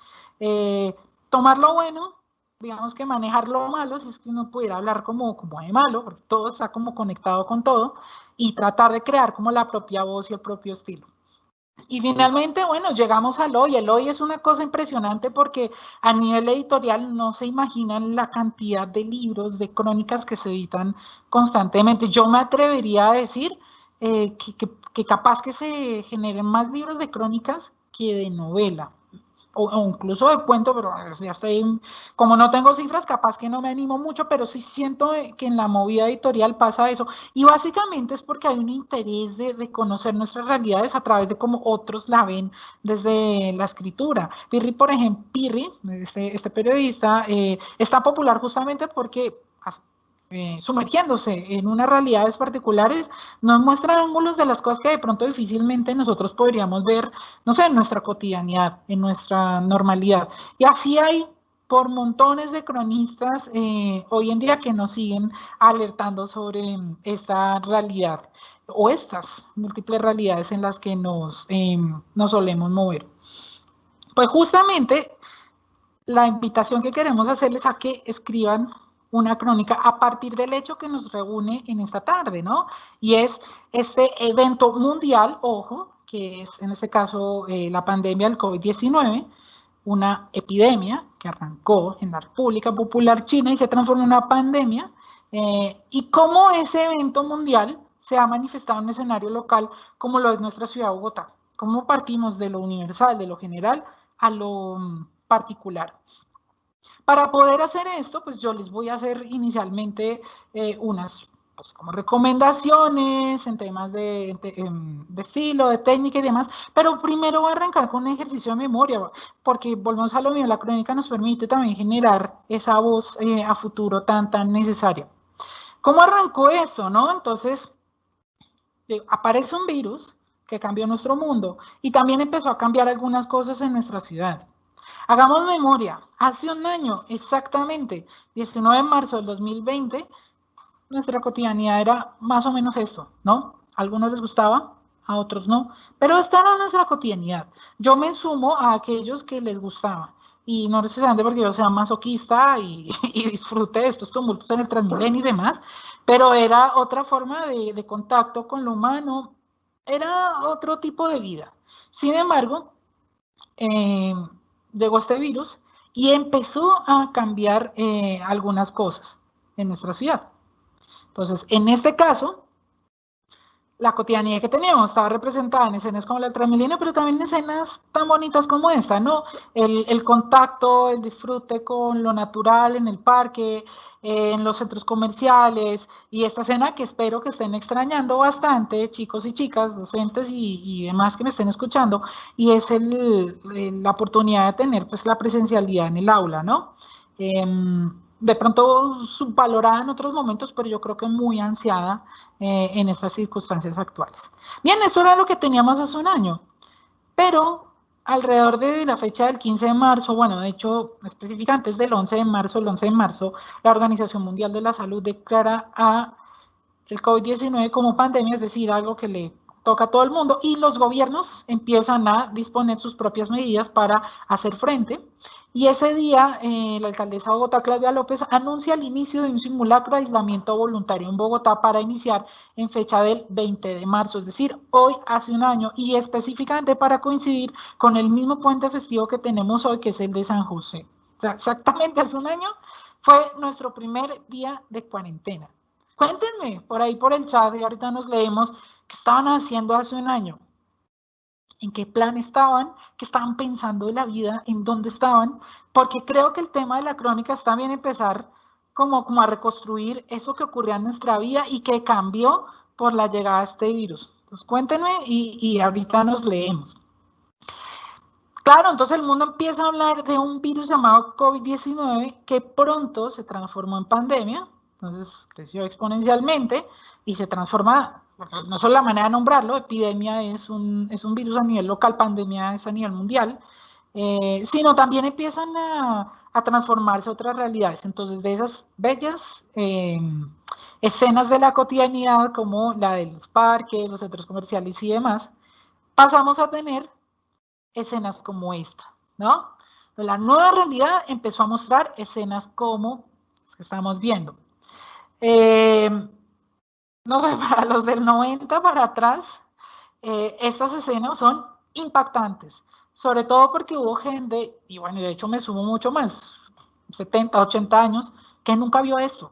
Tomar lo bueno, digamos que manejar lo malo, si es que uno pudiera hablar como de malo, porque todo está como conectado con todo, y tratar de crear como la propia voz y el propio estilo. Y finalmente, bueno, llegamos al hoy. El hoy es una cosa impresionante porque a nivel editorial no se imaginan la cantidad de libros, de crónicas que se editan constantemente. Yo me atrevería a decir que capaz que se generen más libros de crónicas que de novela. O incluso de cuento, pero ya estoy, como no tengo cifras, capaz que no me animo mucho, pero sí siento que en la movida editorial pasa eso. Y básicamente es porque hay un interés de conocer nuestras realidades a través de cómo otros la ven desde la escritura. Pirri, por ejemplo, Pirri, este periodista, está popular justamente porque sumergiéndose en unas realidades particulares, nos muestra ángulos de las cosas que de pronto difícilmente nosotros podríamos ver, no sé, en nuestra cotidianidad, en nuestra normalidad. Y así hay por montones de cronistas hoy en día que nos siguen alertando sobre esta realidad o estas múltiples realidades en las que nos solemos mover. Pues justamente la invitación que queremos hacerles a que escriban una crónica a partir del hecho que nos reúne en esta tarde, ¿no? Y es este evento mundial, ojo, que es en este caso la pandemia del COVID-19, una epidemia que arrancó en la República Popular China y se transformó en una pandemia, y cómo ese evento mundial se ha manifestado en un escenario local como lo es nuestra ciudad de Bogotá. Cómo partimos de lo universal, de lo general, a lo particular. Para poder hacer esto, pues yo les voy a hacer inicialmente unas pues, como recomendaciones en temas de estilo, de técnica y demás, pero primero voy a arrancar con un ejercicio de memoria, porque volvemos a lo mío, la crónica nos permite también generar esa voz a futuro tan necesaria. ¿Cómo arrancó esto, no? Entonces, aparece un virus que cambió nuestro mundo y también empezó a cambiar algunas cosas en nuestra ciudad. Hagamos memoria, hace un año exactamente, 19 de marzo del 2020, nuestra cotidianidad era más o menos esto, ¿no? A algunos les gustaba, a otros no, pero esta era nuestra cotidianidad. Yo me sumo a aquellos que les gustaba, y no necesariamente porque yo sea masoquista y disfrute de estos tumultos en el Transmilenio y demás, pero era otra forma de contacto con lo humano, era otro tipo de vida. Sin embargo, llegó este virus y empezó a cambiar algunas cosas en nuestra ciudad. Entonces, en este caso, la cotidianidad que teníamos estaba representada en escenas como la del Transmilenio, pero también en escenas tan bonitas como esta, ¿no? El contacto, el disfrute con lo natural en el parque, en los centros comerciales, y esta escena que espero que estén extrañando bastante, chicos y chicas, docentes y demás que me estén escuchando, y es la oportunidad de tener pues la presencialidad en el aula, ¿no? De pronto subvalorada en otros momentos, pero yo creo que muy ansiada en estas circunstancias actuales. Bien, esto era lo que teníamos hace un año, pero alrededor de la fecha del 15 de marzo, bueno, de hecho, específicamente antes del 11 de marzo, el 11 de marzo, la Organización Mundial de la Salud declara a el COVID-19 como pandemia, es decir, algo que le toca a todo el mundo, y los gobiernos empiezan a disponer sus propias medidas para hacer frente. Y ese día, la alcaldesa de Bogotá, Claudia López, anuncia el inicio de un simulacro de aislamiento voluntario en Bogotá para iniciar en fecha del 20 de marzo, es decir, hoy hace un año, y específicamente para coincidir con el mismo puente festivo que tenemos hoy, que es el de San José. O sea, exactamente hace un año fue nuestro primer día de cuarentena. Cuéntenme por ahí por el chat y ahorita nos leemos qué estaban haciendo hace un año, en qué plan estaban, qué estaban pensando de la vida, en dónde estaban, porque creo que el tema de la crónica está bien empezar como a reconstruir eso que ocurrió en nuestra vida y que cambió por la llegada de este virus. Entonces cuéntenme y ahorita nos leemos. Claro, entonces el mundo empieza a hablar de un virus llamado COVID-19 que pronto se transformó en pandemia, entonces creció exponencialmente y se transforma no solo la manera de nombrarlo, epidemia es un virus a nivel local, pandemia es a nivel mundial, sino también empiezan a transformarse otras realidades. Entonces, de esas bellas escenas de la cotidianidad, como la de los parques, los centros comerciales y demás, pasamos a tener escenas como esta, ¿no? La nueva realidad empezó a mostrar escenas como las que estamos viendo. No sé, para los del 90 para atrás, estas escenas son impactantes, sobre todo porque hubo gente, y bueno, de hecho me sumo mucho más, 70, 80 años, que nunca vio esto.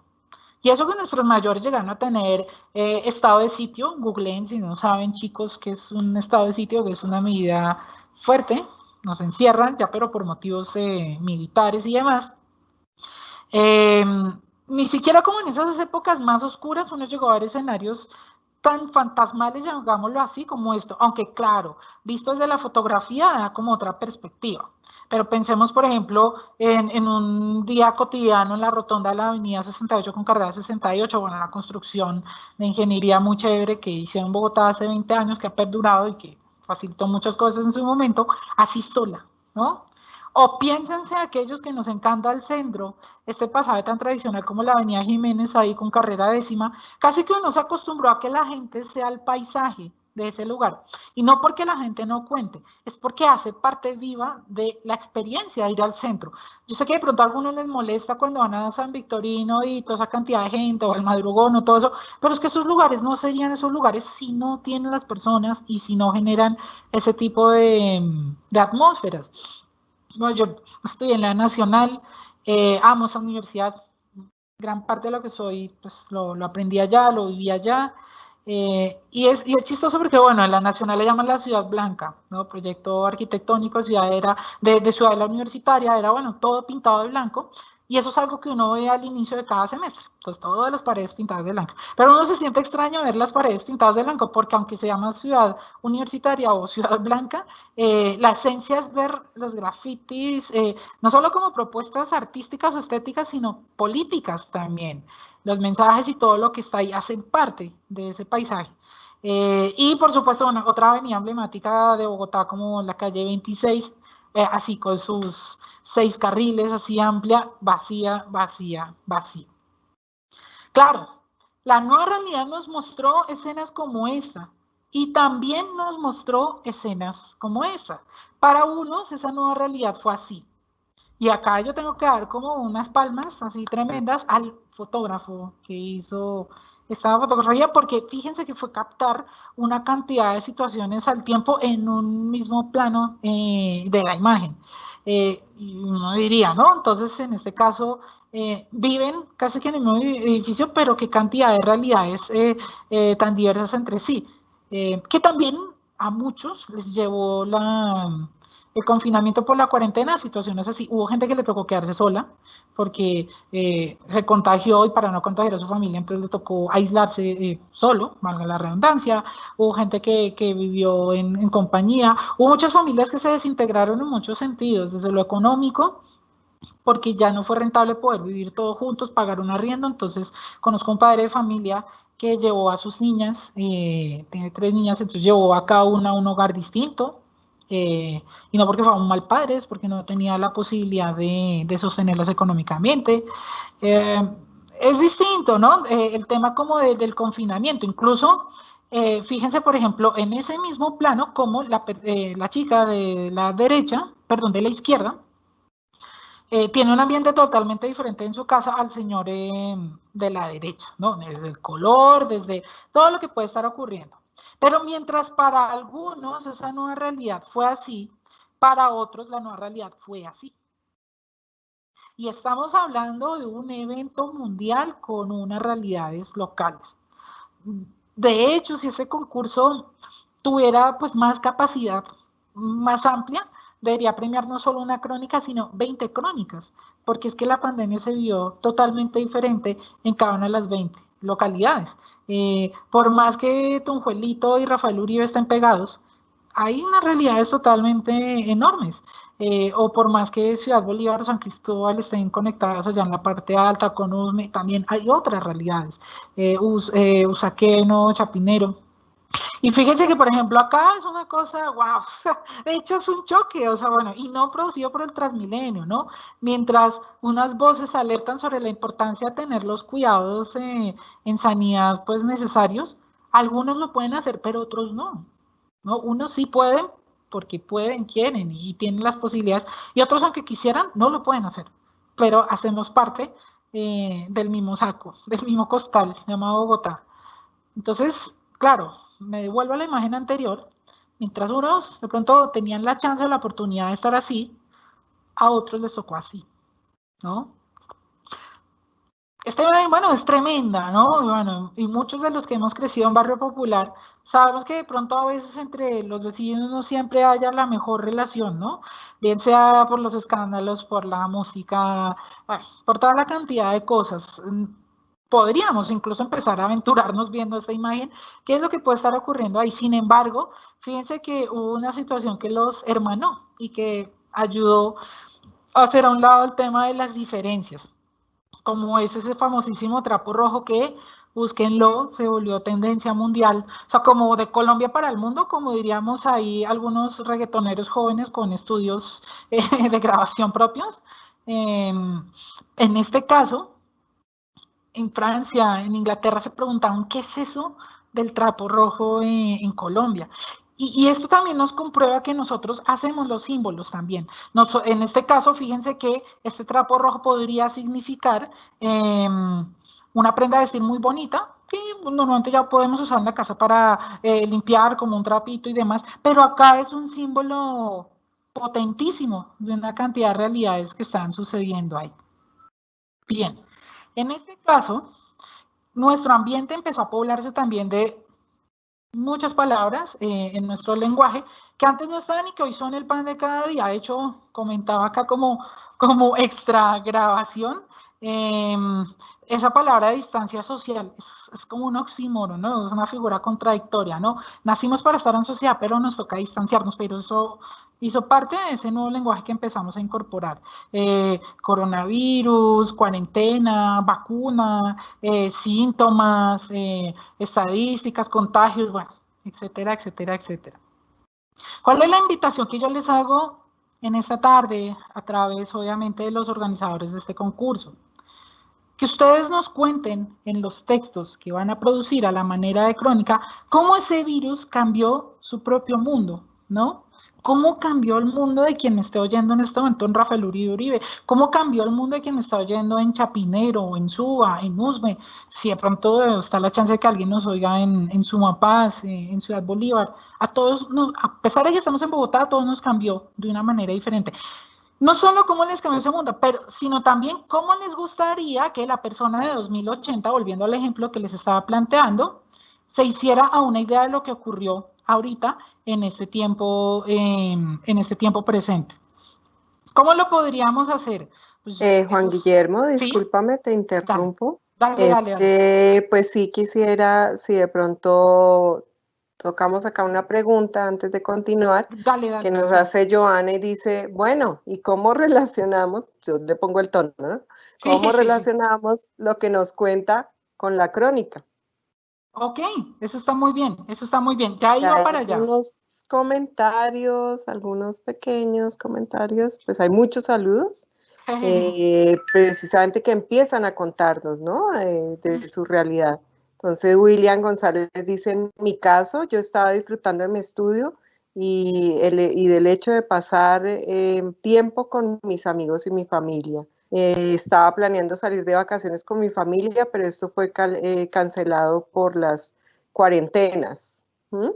Y eso que nuestros mayores llegaron a tener estado de sitio, googleen si no saben, chicos, que es un estado de sitio, que es una medida fuerte, nos encierran, ya pero por motivos militares y demás. Ni siquiera como en esas épocas más oscuras uno llegó a ver escenarios tan fantasmales, llamémoslo así, como esto, aunque claro, visto desde la fotografía da como otra perspectiva. Pero pensemos, por ejemplo, en un día cotidiano en la rotonda de la avenida 68 con carrera 68, bueno, la construcción de ingeniería muy chévere que hicieron en Bogotá hace 20 años, que ha perdurado y que facilitó muchas cosas en su momento, así sola, ¿no? O piénsense aquellos que nos encanta el centro, este pasaje tan tradicional como la avenida Jiménez ahí con carrera décima, casi que uno se acostumbró a que la gente sea el paisaje de ese lugar. Y no porque la gente no cuente, es porque hace parte viva de la experiencia de ir al centro. Yo sé que de pronto a algunos les molesta cuando van a San Victorino y toda esa cantidad de gente, o al Madrugón o todo eso, pero es que esos lugares no serían esos lugares si no tienen las personas y si no generan ese tipo de atmósferas. No, yo estoy en la Nacional, amo esa universidad, gran parte de lo que soy, pues lo aprendí allá, lo viví allá, y es chistoso porque, bueno, en la Nacional le llaman la Ciudad Blanca, ¿no? Proyecto arquitectónico, de ciudadela universitaria, era, bueno, todo pintado de blanco, y eso es algo que uno ve al inicio de cada semestre, entonces todas las paredes pintadas de blanco. Pero uno se siente extraño ver las paredes pintadas de blanco, porque aunque se llama ciudad universitaria o ciudad blanca, la esencia es ver los grafitis, no solo como propuestas artísticas o estéticas, sino políticas también. Los mensajes y todo lo que está ahí hacen parte de ese paisaje. Y por supuesto, otra avenida emblemática de Bogotá como la calle 26, así con sus 6 carriles, así amplia, vacía, vacía, vacía. Claro, la nueva realidad nos mostró escenas como esta y también nos mostró escenas como esta. Para unos esa nueva realidad fue así. Y acá yo tengo que dar como unas palmas así tremendas al fotógrafo que hizo esta fotografía, porque fíjense que fue captar una cantidad de situaciones al tiempo en un mismo plano de la imagen. Uno diría, ¿no? Entonces, en este caso, viven casi que en el mismo edificio, pero qué cantidad de realidades tan diversas entre sí, que también a muchos les llevó el confinamiento por la cuarentena, situaciones así. Hubo gente que le tocó quedarse sola porque se contagió y para no contagiar a su familia, entonces le tocó aislarse solo, valga la redundancia. Hubo gente que vivió en compañía. Hubo muchas familias que se desintegraron en muchos sentidos, desde lo económico, porque ya no fue rentable poder vivir todos juntos, pagar un arriendo. Entonces conozco un padre de familia que llevó a sus niñas, tiene 3 niñas, entonces llevó a cada una a un hogar distinto, y no porque fueran mal padres, porque no tenía la posibilidad de sostenerlas económicamente. Eh, es distinto, ¿no? El tema como del confinamiento, incluso, fíjense, por ejemplo, en ese mismo plano, como la chica de la derecha, perdón, de la izquierda, tiene un ambiente totalmente diferente en su casa al señor de la derecha, ¿no? Desde el color, desde todo lo que puede estar ocurriendo. Pero mientras para algunos esa nueva realidad fue así, para otros la nueva realidad fue así. Y estamos hablando de un evento mundial con unas realidades locales. De hecho, si este concurso tuviera pues más capacidad, más amplia, debería premiar no solo una crónica, sino 20 crónicas, porque es que la pandemia se vio totalmente diferente en cada una de las 20 localidades. Por más que Tunjuelito y Rafael Uribe estén pegados, hay unas realidades totalmente enormes. O por más que Ciudad Bolívar o San Cristóbal estén conectadas allá en la parte alta con Usme, también hay otras realidades. Usaqueno, Chapinero. Y fíjense que, por ejemplo, acá es una cosa, wow, de hecho es un choque, o sea, bueno, y no producido por el Transmilenio, ¿no? Mientras unas voces alertan sobre la importancia de tener los cuidados en sanidad, pues, necesarios, algunos lo pueden hacer, pero otros no, ¿no? Unos sí pueden, porque pueden, quieren y tienen las posibilidades, y otros, aunque quisieran, no lo pueden hacer, pero hacemos parte del mismo saco, del mismo costal llamado Bogotá. Entonces, claro, me devuelvo a la imagen anterior, mientras unos de pronto tenían la chance o la oportunidad de estar así, a otros les tocó así, ¿no? Bueno, es tremenda, ¿no? Y bueno, y muchos de los que hemos crecido en barrio popular, sabemos que de pronto a veces entre los vecinos no siempre haya la mejor relación, ¿no? Bien sea por los escándalos, por la música, bueno, por toda la cantidad de cosas. Podríamos incluso empezar a aventurarnos viendo esta imagen, qué es lo que puede estar ocurriendo ahí. Sin embargo, fíjense que hubo una situación que los hermanó y que ayudó a hacer a un lado el tema de las diferencias, como es ese famosísimo trapo rojo que, búsquenlo, se volvió tendencia mundial, o sea, como de Colombia para el mundo, como diríamos ahí algunos reggaetoneros jóvenes con estudios de grabación propios. En este caso, en Francia, en Inglaterra se preguntaban qué es eso del trapo rojo en Colombia. Y esto también nos comprueba que nosotros hacemos los símbolos también. En este caso, fíjense que este trapo rojo podría significar una prenda de vestir muy bonita, que normalmente ya podemos usar en la casa para limpiar como un trapito y demás, pero acá es un símbolo potentísimo de una cantidad de realidades que están sucediendo ahí. Bien, en este caso, nuestro ambiente empezó a poblarse también de muchas palabras en nuestro lenguaje que antes no estaban y que hoy son el pan de cada día. De hecho, comentaba acá como extra grabación, eh, esa palabra de distancia social es como un oxímoron, ¿no? Es una figura contradictoria, ¿no? Nacimos para estar en sociedad, pero nos toca distanciarnos, pero eso hizo parte de ese nuevo lenguaje que empezamos a incorporar. Coronavirus, cuarentena, vacuna, síntomas, estadísticas, contagios, bueno, etcétera, etcétera, etcétera. ¿Cuál es la invitación que yo les hago en esta tarde a través, obviamente, de los organizadores de este concurso? Que ustedes nos cuenten en los textos que van a producir a la manera de crónica cómo ese virus cambió su propio mundo, ¿no? ¿Cómo cambió el mundo de quien me esté oyendo en este momento en Rafael Uribe Uribe? ¿Cómo cambió el mundo de quien me está oyendo en Chapinero, en Suba, en Usme? Si de pronto está la chance de que alguien nos oiga en Sumapaz, en Ciudad Bolívar. A todos, a pesar de que estamos en Bogotá, a todos nos cambió de una manera diferente. No solo cómo les cambió ese mundo, pero, sino también cómo les gustaría que la persona de 2080, volviendo al ejemplo que les estaba planteando, se hiciera a una idea de lo que ocurrió ahorita en este tiempo presente. ¿Cómo lo podríamos hacer? Pues Juan Guillermo, sí, discúlpame, te dale, interrumpo. dale. Pues sí quisiera, si de pronto tocamos acá una pregunta antes de continuar, Dale. que nos hace Joana y dice, bueno, ¿y cómo relacionamos? Yo le pongo el tono, ¿no? ¿Cómo Sí. relacionamos lo que nos cuenta con la crónica? Ok, eso está muy bien, ya iba Hay para allá. algunos pequeños comentarios, pues hay muchos saludos, precisamente que empiezan a contarnos, ¿no? De su realidad. Entonces, William González dice, en mi caso, yo estaba disfrutando de mi estudio y del hecho de pasar tiempo con mis amigos y mi familia. Estaba planeando salir de vacaciones con mi familia, pero esto fue cancelado por las cuarentenas. ¿Mm?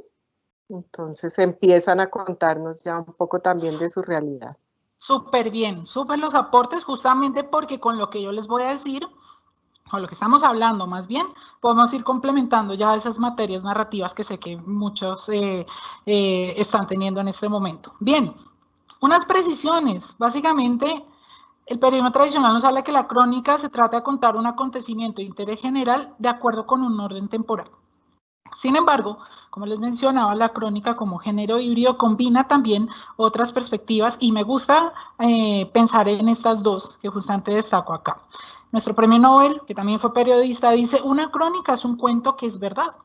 Entonces empiezan a contarnos ya un poco también de su realidad. Súper bien, súper los aportes, justamente porque con lo que yo les voy a decir, o lo que estamos hablando más bien, podemos ir complementando ya esas materias narrativas que sé que muchos están teniendo en este momento. Bien, unas precisiones. Básicamente, el periodismo tradicional nos habla que la crónica se trata de contar un acontecimiento de interés general de acuerdo con un orden temporal. Sin embargo, como les mencionaba, la crónica como género híbrido combina también otras perspectivas y me gusta pensar en estas dos que justamente destaco acá. Nuestro premio Nobel, que también fue periodista, dice, una crónica es un cuento que es verdad,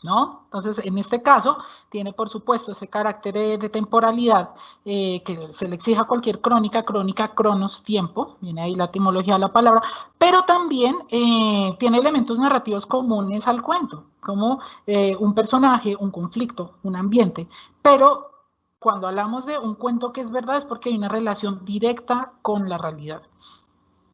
¿no? Entonces, en este caso, tiene por supuesto ese carácter de temporalidad que se le exige a cualquier crónica, cronos, tiempo, viene ahí la etimología de la palabra, pero también tiene elementos narrativos comunes al cuento, como un personaje, un conflicto, un ambiente, pero cuando hablamos de un cuento que es verdad es porque hay una relación directa con la realidad.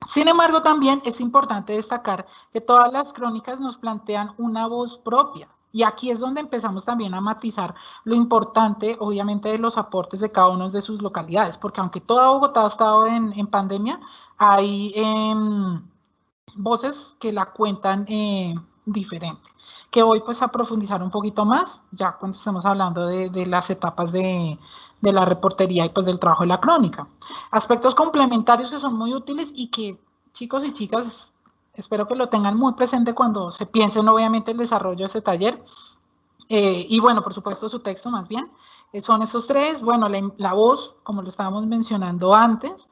Sin embargo, también es importante destacar que todas las crónicas nos plantean una voz propia. Y aquí es donde empezamos también a matizar lo importante, obviamente, de los aportes de cada una de sus localidades, porque aunque toda Bogotá ha estado en pandemia, hay voces que la cuentan diferente. Que voy pues a profundizar un poquito más, ya cuando estemos hablando de las etapas de la reportería y pues del trabajo de la crónica. Aspectos complementarios que son muy útiles y que chicos y chicas espero que lo tengan muy presente cuando se piensen obviamente el desarrollo de este taller. Y bueno, por supuesto su texto más bien. Son estos tres, bueno, la voz, como lo estábamos mencionando antes,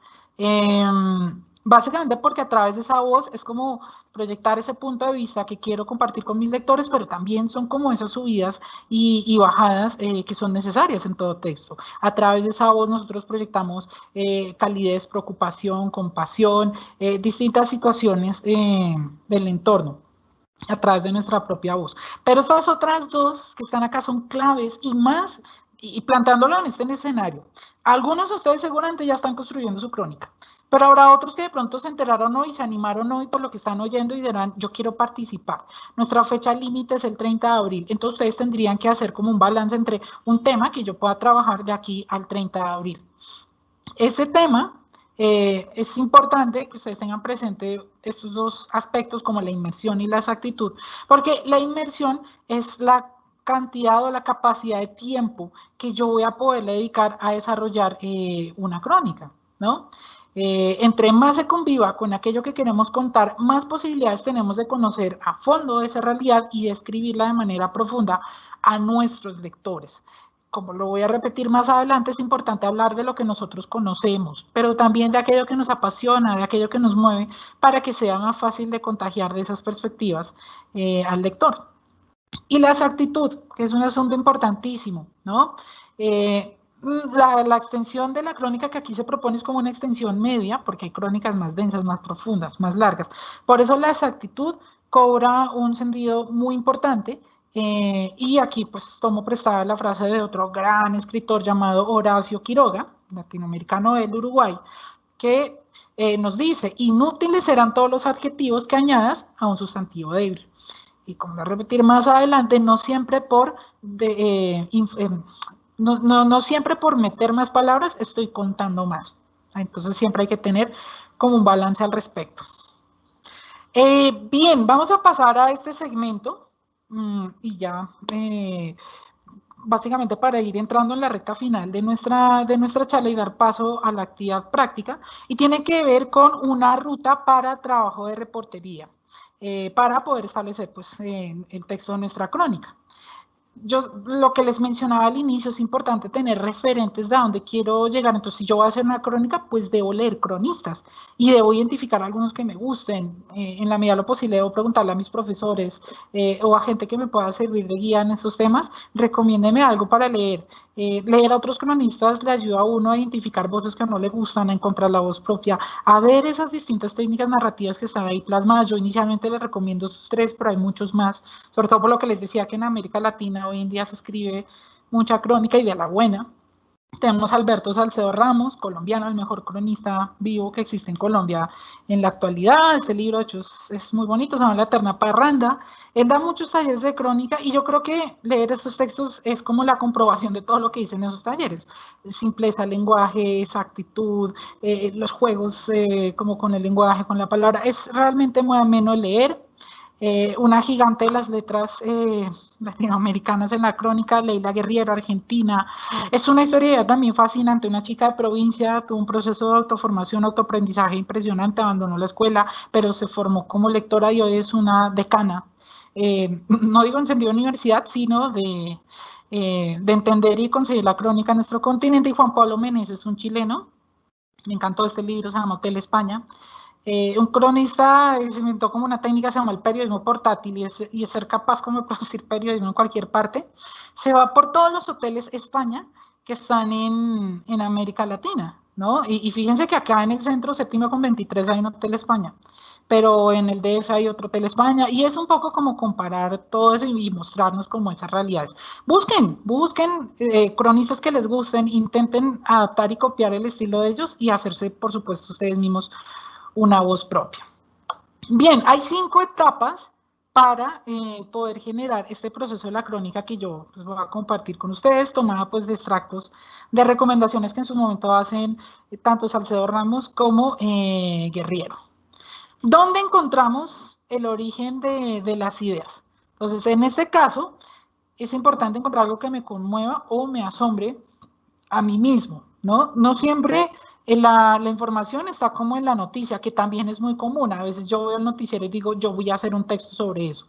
básicamente porque a través de esa voz es como proyectar ese punto de vista que quiero compartir con mis lectores, pero también son como esas subidas y bajadas que son necesarias en todo texto. A través de esa voz nosotros proyectamos calidez, preocupación, compasión, distintas situaciones del entorno a través de nuestra propia voz. Pero estas otras dos que están acá son claves y más, y planteándolo en este escenario. Algunos de ustedes seguramente ya están construyendo su crónica, pero habrá otros que de pronto se enteraron hoy, se animaron hoy por lo que están oyendo y dirán, yo quiero participar. Nuestra fecha límite es el 30 de abril, entonces ustedes tendrían que hacer como un balance entre un tema que yo pueda trabajar de aquí al 30 de abril. Ese tema es importante que ustedes tengan presente estos dos aspectos como la inmersión y la exactitud, porque la inmersión es la cantidad o la capacidad de tiempo que yo voy a poder dedicar a desarrollar una crónica, ¿no? Entre más se conviva con aquello que queremos contar, más posibilidades tenemos de conocer a fondo esa realidad y de escribirla de manera profunda a nuestros lectores. Como lo voy a repetir más adelante, es importante hablar de lo que nosotros conocemos, pero también de aquello que nos apasiona, de aquello que nos mueve, para que sea más fácil de contagiar de esas perspectivas al lector. Y la exactitud, que es un asunto importantísimo, ¿no? La extensión de la crónica que aquí se propone es como una extensión media, porque hay crónicas más densas, más profundas, más largas. Por eso la exactitud cobra un sentido muy importante. Y aquí pues tomo prestada la frase de otro gran escritor llamado Horacio Quiroga, latinoamericano del Uruguay, que nos dice, inútiles serán todos los adjetivos que añadas a un sustantivo débil. Y como voy a repetir más adelante, no siempre no siempre por meter más palabras estoy contando más. Entonces siempre hay que tener como un balance al respecto. Bien, vamos a pasar a este segmento y ya básicamente para ir entrando en la recta final de nuestra charla y dar paso a la actividad práctica, y tiene que ver con una ruta para trabajo de reportería, para poder establecer pues, el texto de nuestra crónica. Yo lo que les mencionaba al inicio, es importante tener referentes de a dónde quiero llegar. Entonces, si yo voy a hacer una crónica, pues debo leer cronistas y debo identificar algunos que me gusten. En la medida de lo posible, debo preguntarle a mis profesores o a gente que me pueda servir de guía en estos temas, recomiéndeme algo para leer. Leer a otros cronistas le ayuda a uno a identificar voces que no le gustan, a encontrar la voz propia, a ver esas distintas técnicas narrativas que están ahí plasmadas. Yo inicialmente les recomiendo estos tres, pero hay muchos más, sobre todo por lo que les decía que en América Latina hoy en día se escribe mucha crónica y de la buena. Tenemos a Alberto Salcedo Ramos, colombiano, el mejor cronista vivo que existe en Colombia en la actualidad. Este libro, de hecho, es muy bonito, se llama La Eterna Parranda. Él da muchos talleres de crónica y yo creo que leer estos textos es como la comprobación de todo lo que dicen esos talleres. Simpleza, lenguaje, exactitud, los juegos como con el lenguaje, con la palabra. Es realmente muy ameno leer. Una gigante de las letras latinoamericanas en la crónica, Leila Guerriero, argentina. Es una historia también fascinante, una chica de provincia, tuvo un proceso de autoformación, autoaprendizaje impresionante, abandonó la escuela, pero se formó como lectora y hoy es una decana no digo en sentido de universidad, sino de entender y conseguir la crónica en nuestro continente. Y Juan Pablo Meneses es un chileno, me encantó este libro, se llama Hotel España. Un cronista se inventó como una técnica que se llama el periodismo portátil y es ser capaz como de producir periodismo en cualquier parte. Se va por todos los hoteles España que están en América Latina, ¿no? Y fíjense que acá en el centro séptimo con 23 hay un Hotel España, pero en el DF hay otro Hotel España, y es un poco como comparar todo eso y mostrarnos como esas realidades. Busquen cronistas que les gusten, intenten adaptar y copiar el estilo de ellos y hacerse, por supuesto, ustedes mismos una voz propia. Bien, hay 5 etapas para poder generar este proceso de la crónica que yo pues, voy a compartir con ustedes, tomada pues de extractos de recomendaciones que en su momento hacen tanto Salcedo Ramos como Guerriero. ¿Dónde encontramos el origen de las ideas? Entonces, en este caso, es importante encontrar algo que me conmueva o me asombre a mí mismo, ¿no? No siempre la información está como en la noticia, que también es muy común. A veces yo veo el noticiero y digo, yo voy a hacer un texto sobre eso.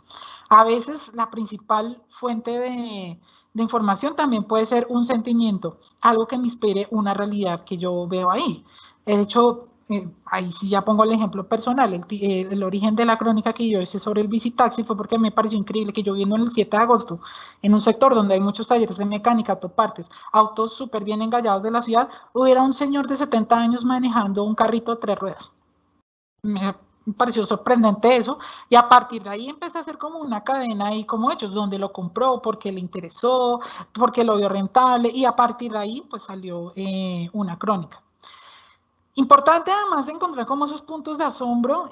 A veces la principal fuente de información también puede ser un sentimiento, algo que me inspire una realidad que yo veo ahí. De hecho, ahí sí ya pongo el ejemplo personal, el origen de la crónica que yo hice sobre el bicitaxi fue porque me pareció increíble que yo viendo en el 7 de agosto, en un sector donde hay muchos talleres de mecánica, autopartes, autos súper bien engallados de la ciudad, hubiera un señor de 70 años manejando un carrito de 3 ruedas. Me pareció sorprendente eso, y a partir de ahí empecé a hacer como una cadena ahí como hechos, donde lo compró, porque le interesó, porque lo vio rentable, y a partir de ahí pues salió una crónica. Importante además de encontrar como esos puntos de asombro,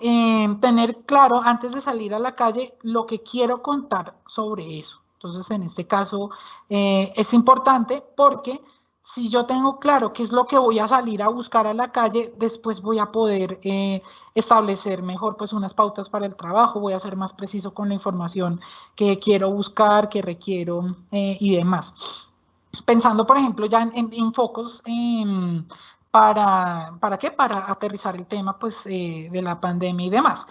tener claro antes de salir a la calle lo que quiero contar sobre eso. Entonces en este caso es importante porque si yo tengo claro qué es lo que voy a salir a buscar a la calle, después voy a poder establecer mejor pues unas pautas para el trabajo, voy a ser más preciso con la información que quiero buscar, que requiero y demás. Pensando, por ejemplo, ya en focos ¿para qué? Para aterrizar el tema pues, de la pandemia y demás.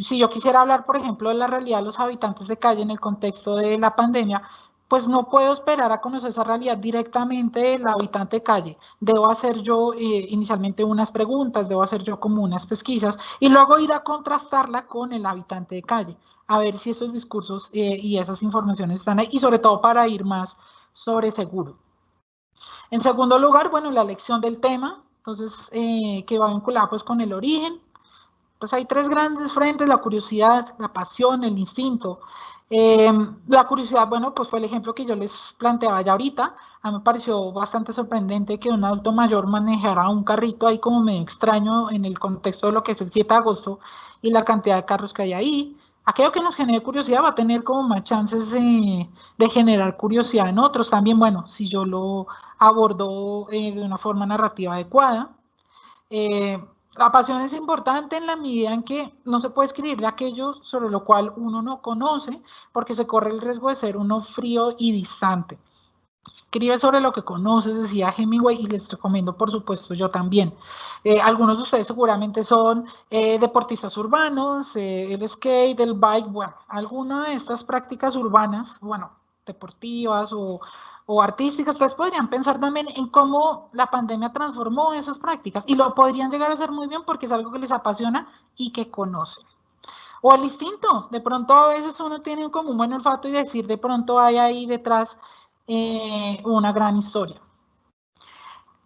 Si yo quisiera hablar, por ejemplo, de la realidad de los habitantes de calle en el contexto de la pandemia, pues no puedo esperar a conocer esa realidad directamente del habitante de calle. Debo hacer yo inicialmente unas preguntas, debo hacer yo como unas pesquisas y luego ir a contrastarla con el habitante de calle, a ver si esos discursos y esas informaciones están ahí, y sobre todo para ir más sobre seguro. En segundo lugar, bueno, la elección del tema, entonces, que va vinculada pues con el origen. Pues hay 3 grandes frentes: la curiosidad, la pasión, el instinto. La curiosidad, bueno, pues fue el ejemplo que yo les planteaba ya ahorita. A mí me pareció bastante sorprendente que un adulto mayor manejara un carrito ahí como medio extraño en el contexto de lo que es el 7 de agosto y la cantidad de carros que hay ahí. Aquello que nos genere curiosidad va a tener como más chances de generar curiosidad en otros también, bueno, si yo lo abordo de una forma narrativa adecuada. La pasión es importante en la medida en que no se puede escribir de aquello sobre lo cual uno no conoce, porque se corre el riesgo de ser uno frío y distante. Escribe sobre lo que conoces, decía Hemingway, y les recomiendo, por supuesto, yo también. Algunos de ustedes seguramente son deportistas urbanos, el skate, el bike, bueno, alguna de estas prácticas urbanas, bueno, deportivas o artísticas, ustedes podrían pensar también en cómo la pandemia transformó esas prácticas, y lo podrían llegar a hacer muy bien porque es algo que les apasiona y que conocen. O el instinto, de pronto a veces uno tiene como un buen olfato y decir, de pronto hay ahí detrás una gran historia.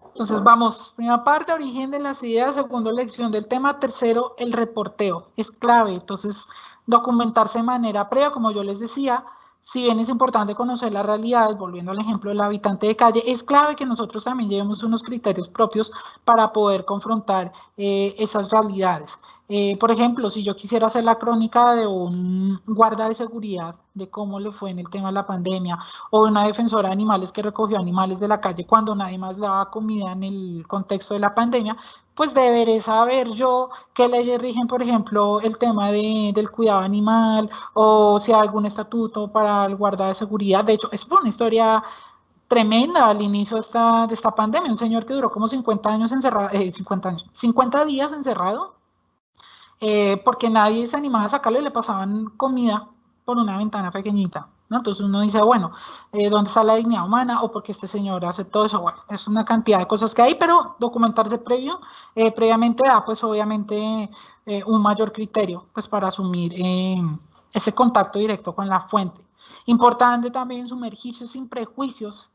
Entonces vamos, primera parte, origen de las ideas, segundo, elección del tema, tercero, el reporteo, es clave. Entonces, documentarse de manera previa, como yo les decía, si bien es importante conocer la realidad, volviendo al ejemplo del habitante de calle, es clave que nosotros también llevemos unos criterios propios para poder confrontar esas realidades. Por ejemplo, si yo quisiera hacer la crónica de un guarda de seguridad, de cómo le fue en el tema de la pandemia, o de una defensora de animales que recogió animales de la calle cuando nadie más le daba comida en el contexto de la pandemia, pues deberé saber yo qué leyes rigen, por ejemplo, el tema del cuidado animal, o si hay algún estatuto para el guarda de seguridad. De hecho, es una historia tremenda al inicio de esta pandemia, un señor que duró como 50 años encerrado, 50 días encerrado, porque nadie se animaba a sacarlo y le pasaban comida por una ventana pequeñita, ¿no? Entonces uno dice, bueno, ¿dónde está la dignidad humana? O porque este señor hace todo eso. Bueno, es una cantidad de cosas que hay, pero documentarse previamente da, pues obviamente, un mayor criterio, pues para asumir ese contacto directo con la fuente. Importante también sumergirse sin prejuicios,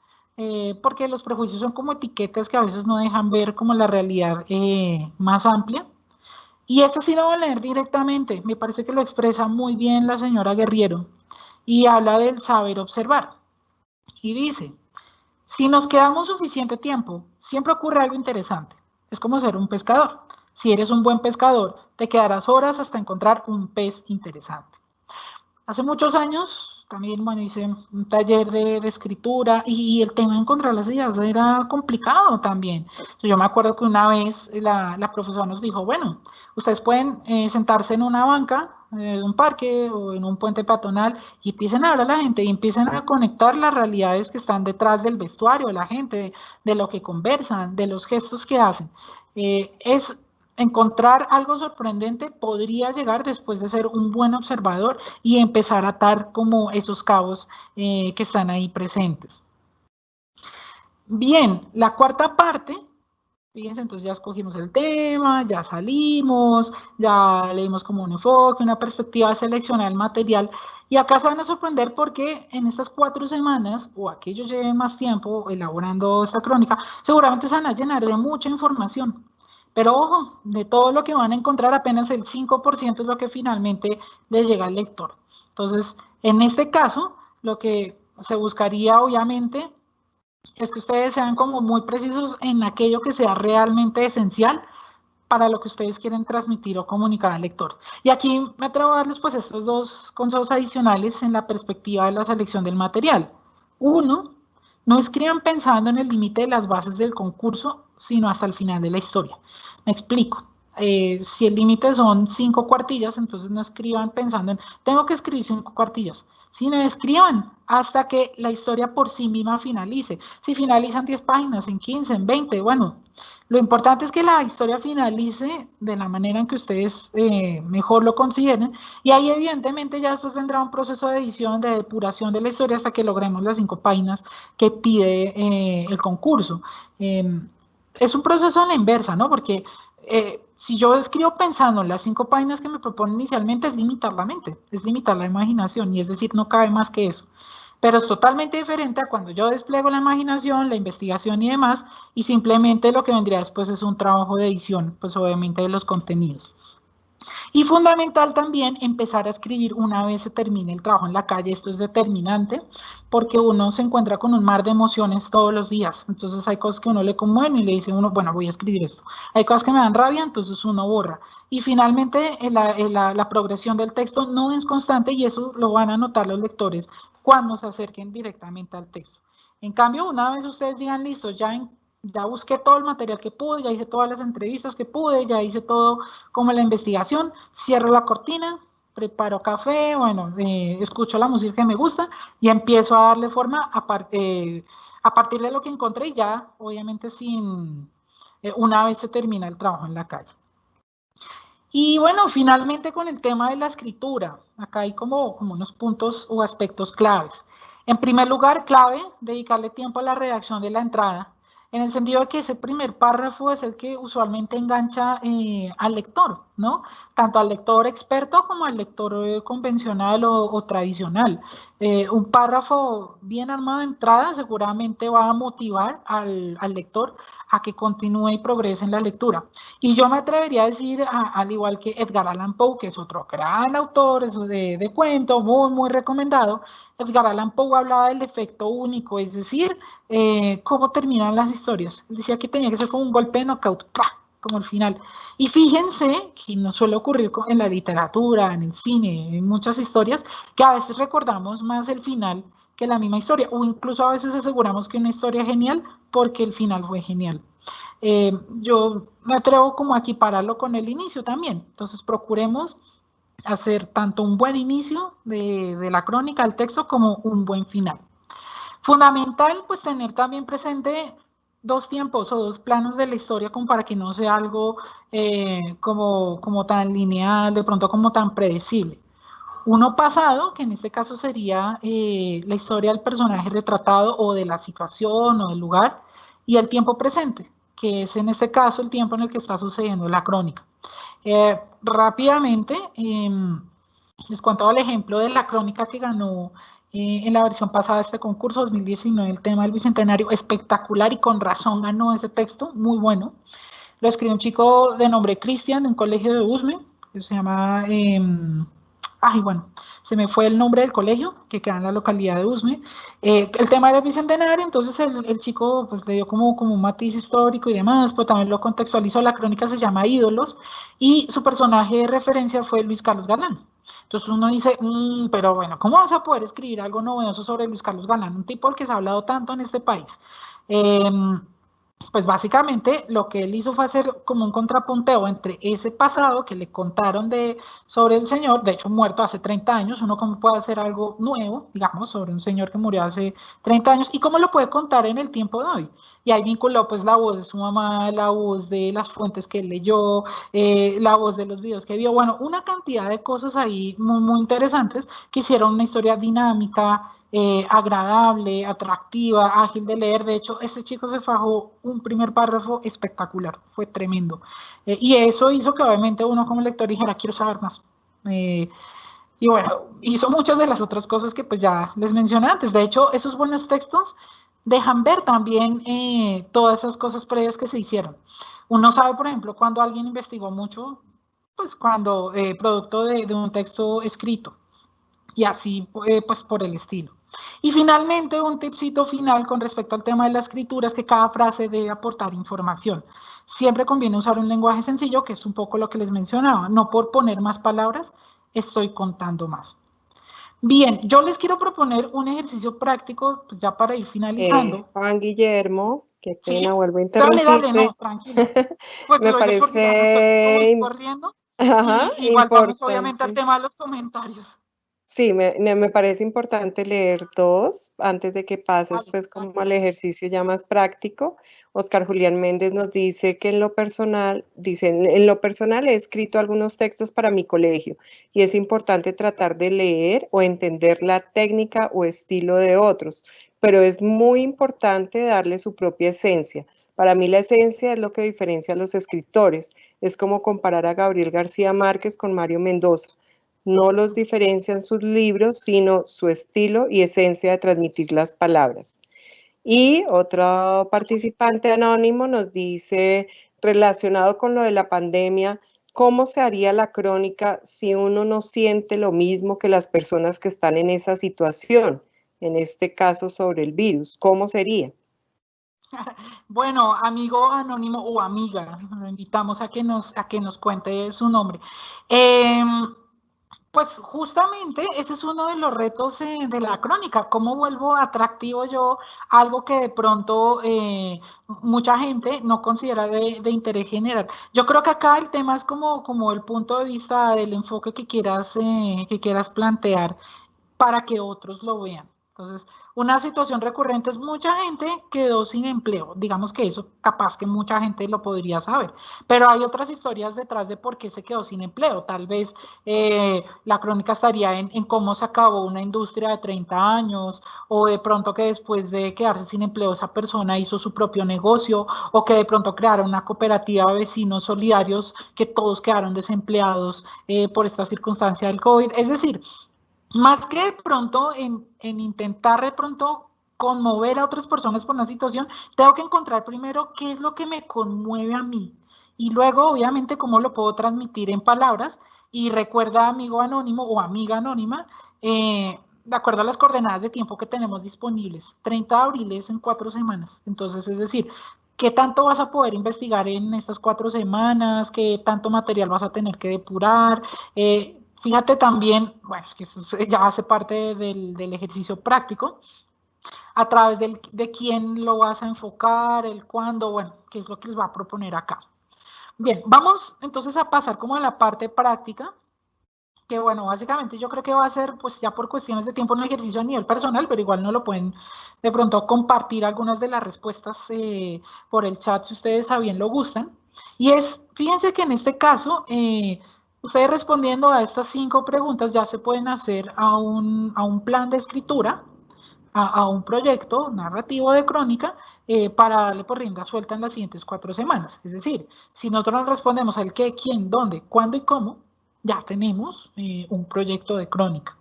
porque los prejuicios son como etiquetas que a veces no dejan ver como la realidad más amplia. Y esta sí la voy a leer directamente, me parece que lo expresa muy bien la señora Guerriero, y habla del saber observar. Y dice, si nos quedamos suficiente tiempo, siempre ocurre algo interesante. Es como ser un pescador. Si eres un buen pescador, te quedarás horas hasta encontrar un pez interesante. Hace muchos años también, bueno, hice un taller de escritura y el tema de encontrar las ideas era complicado también. Yo me acuerdo que una vez la profesora nos dijo, bueno, ustedes pueden sentarse en una banca de un parque o en un puente peatonal y empiecen a hablar a la gente y empiecen a conectar las realidades que están detrás del vestuario de la gente, de lo que conversan, de los gestos que hacen. Es encontrar algo sorprendente podría llegar después de ser un buen observador y empezar a atar como esos cabos que están ahí presentes. Bien, la cuarta parte, fíjense, entonces ya escogimos el tema, ya salimos, ya leímos como un enfoque, una perspectiva de seleccionar el material, y acá se van a sorprender porque en estas 4 semanas, o aquellos lleven más tiempo elaborando esta crónica, seguramente se van a llenar de mucha información. Pero ojo, de todo lo que van a encontrar, apenas el 5% es lo que finalmente le llega al lector. Entonces, en este caso, lo que se buscaría, obviamente, es que ustedes sean como muy precisos en aquello que sea realmente esencial para lo que ustedes quieren transmitir o comunicar al lector. Y aquí me atrevo a darles pues estos 2 consejos adicionales en la perspectiva de la selección del material. 1, no escriban pensando en el límite de las bases del concurso, sino hasta el final de la historia. Me explico. Si el límite son 5 cuartillas, entonces no escriban pensando en, tengo que escribir 5 cuartillas, sino escriban hasta que la historia por sí misma finalice. Si finalizan 10 páginas, en 15, en 20, bueno, lo importante es que la historia finalice de la manera en que ustedes mejor lo consideren, y ahí evidentemente ya después vendrá un proceso de edición, de depuración de la historia hasta que logremos las 5 páginas que pide el concurso. Es un proceso a la inversa, ¿no? Porque si yo escribo pensando en las 5 páginas que me proponen inicialmente, es limitar la mente, es limitar la imaginación, y es decir, no cabe más que eso. Pero es totalmente diferente a cuando yo despliego la imaginación, la investigación y demás, y simplemente lo que vendría después es un trabajo de edición, pues obviamente de los contenidos. Y fundamental también empezar a escribir una vez se termine el trabajo en la calle. Esto es determinante porque uno se encuentra con un mar de emociones todos los días. Entonces hay cosas que uno le conmueven y le dice uno, bueno, voy a escribir esto. Hay cosas que me dan rabia, entonces uno borra. Y finalmente la progresión del texto no es constante, y eso lo van a notar los lectores cuando se acerquen directamente al texto. En cambio, una vez ustedes digan, listo, ya busqué todo el material que pude, ya hice todas las entrevistas que pude, ya hice todo como la investigación, cierro la cortina, preparo café, bueno, escucho la música que me gusta y empiezo a darle forma a partir de lo que encontré, y ya obviamente una vez se termina el trabajo en la calle. Y bueno, finalmente con el tema de la escritura, acá hay como unos puntos o aspectos claves. En primer lugar, clave, dedicarle tiempo a la redacción de la entrada, en el sentido de que ese primer párrafo es el que usualmente engancha al lector, ¿no? Tanto al lector experto como al lector convencional o tradicional. Un párrafo bien armado de entrada seguramente va a motivar al lector a que continúe y progrese en la lectura. Y yo me atrevería a decir, al igual que Edgar Allan Poe, que es otro gran autor eso de cuento, muy, muy recomendado, Edgar Allan Poe hablaba del efecto único, es decir, cómo terminan las historias. Él decía que tenía que ser como un golpe de knockout, ¡plá!, como el final. Y fíjense que no suele ocurrir en la literatura, en el cine, en muchas historias, que a veces recordamos más el final que la misma historia, o incluso a veces aseguramos que una historia es genial porque el final fue genial. Yo me atrevo como a equipararlo con el inicio también. Entonces procuremos hacer tanto un buen inicio de la crónica, del texto, como un buen final. Fundamental, pues tener también presente 2 tiempos o 2 planos de la historia, como para que no sea algo como tan lineal, de pronto como tan predecible. Uno pasado, que en este caso sería la historia del personaje retratado o de la situación o del lugar, y el tiempo presente, que es en este caso el tiempo en el que está sucediendo la crónica. Rápidamente, les cuento el ejemplo de la crónica que ganó en la versión pasada de este concurso 2019, el tema del Bicentenario, espectacular y con razón ganó ese texto, muy bueno. Lo escribió un chico de nombre Cristian, de un colegio de Usme, que se llama, bueno, se me fue el nombre del colegio, que queda en la localidad de Usme. El tema era el Bicentenario, entonces el chico pues, le dio como un matiz histórico y demás, pero también lo contextualizó. La crónica se llama Ídolos, y su personaje de referencia fue Luis Carlos Galán. Entonces uno dice, pero bueno, ¿cómo vas a poder escribir algo novedoso sobre Luis Carlos Galán? Un tipo del que se ha hablado tanto en este país. Pues básicamente lo que él hizo fue hacer como un contrapunteo entre ese pasado que le contaron sobre el señor, de hecho muerto hace 30 años, uno cómo puede hacer algo nuevo, digamos, sobre un señor que murió hace 30 años, y cómo lo puede contar en el tiempo de hoy. Y ahí vinculó pues la voz de su mamá, la voz de las fuentes que él leyó, la voz de los videos que vio, bueno, una cantidad de cosas ahí muy, muy interesantes que hicieron una historia dinámica, agradable, atractiva, ágil de leer. De hecho, ese chico se fajó un primer párrafo espectacular, fue tremendo. Y eso hizo que obviamente uno como lector dijera, quiero saber más. Y bueno, hizo muchas de las otras cosas que pues ya les mencioné antes. De hecho, esos buenos textos dejan ver también todas esas cosas previas que se hicieron. Uno sabe, por ejemplo, cuando alguien investigó mucho, pues cuando producto de un texto escrito, y así pues por el estilo. Y finalmente, un tipcito final con respecto al tema de la escritura es que cada frase debe aportar información. Siempre conviene usar un lenguaje sencillo, que es un poco lo que les mencionaba. No por poner más palabras, estoy contando más. Bien, yo les quiero proponer un ejercicio práctico, pues ya para ir finalizando. Juan Guillermo, qué pena, ¿Sí? vuelvo a Dale, interrumpirte. dale, no, tranquila. Pues Me lo digo porque ya me estoy parece, corriendo. ajá, Y igual vamos obviamente al importante. tema de los comentarios. Sí, me parece importante leer dos antes de que pases Vale, pues como al tranquila. ejercicio ya más práctico. Oscar Julián Méndez nos dice que en lo personal, dice, en lo personal he escrito algunos textos para mi colegio y es importante tratar de leer o entender la técnica o estilo de otros, pero es muy importante darle su propia esencia. Para mí la esencia es lo que diferencia a los escritores. Es como comparar a Gabriel García Márquez con Mario Mendoza. No los diferencian sus libros, sino su estilo y esencia de transmitir las palabras. Y otro participante anónimo nos dice, relacionado con lo de la pandemia, ¿cómo se haría la crónica si uno no siente lo mismo que las personas que están en esa situación? En este caso sobre el virus, ¿cómo sería? Bueno, amigo anónimo o amiga, lo invitamos a que nos cuente su nombre. Eh, pues justamente ese es uno de los retos de la crónica, cómo vuelvo atractivo yo algo que de pronto mucha gente no considera de interés general. Yo creo que acá el tema es como el punto de vista del enfoque que quieras plantear para que otros lo vean. Entonces, una situación recurrente es mucha gente quedó sin empleo. Digamos que eso capaz que mucha gente lo podría saber. Pero hay otras historias detrás de por qué se quedó sin empleo. Tal vez la crónica estaría en cómo se acabó una industria de 30 años, o de pronto que después de quedarse sin empleo esa persona hizo su propio negocio, o que de pronto crearon una cooperativa de vecinos solidarios que todos quedaron desempleados por esta circunstancia del COVID. Es decir, más que de pronto en intentar de pronto conmover a otras personas por una situación, tengo que encontrar primero qué es lo que me conmueve a mí y luego obviamente cómo lo puedo transmitir en palabras. Y recuerda, amigo anónimo o amiga anónima, de acuerdo a las coordenadas de tiempo que tenemos disponibles, 30 de abril es en 4 semanas. Entonces, es decir, ¿qué tanto vas a poder investigar en estas 4 semanas? ¿Qué tanto material vas a tener que depurar? Fíjate también, bueno, es que eso ya hace parte del ejercicio práctico, a través de quién lo vas a enfocar, el cuándo, bueno, qué es lo que les va a proponer acá. Bien, vamos entonces a pasar como a la parte práctica, que bueno, básicamente yo creo que va a ser pues ya por cuestiones de tiempo un ejercicio a nivel personal, pero igual no lo pueden de pronto compartir algunas de las respuestas por el chat si ustedes a bien lo gustan. Y es, fíjense que en este caso, Ustedes respondiendo a estas 5 preguntas ya se pueden hacer a un plan de escritura, a un proyecto narrativo de crónica para darle por rienda suelta en las siguientes 4 semanas. Es decir, si nosotros nos respondemos al qué, quién, dónde, cuándo y cómo, ya tenemos un proyecto de crónica.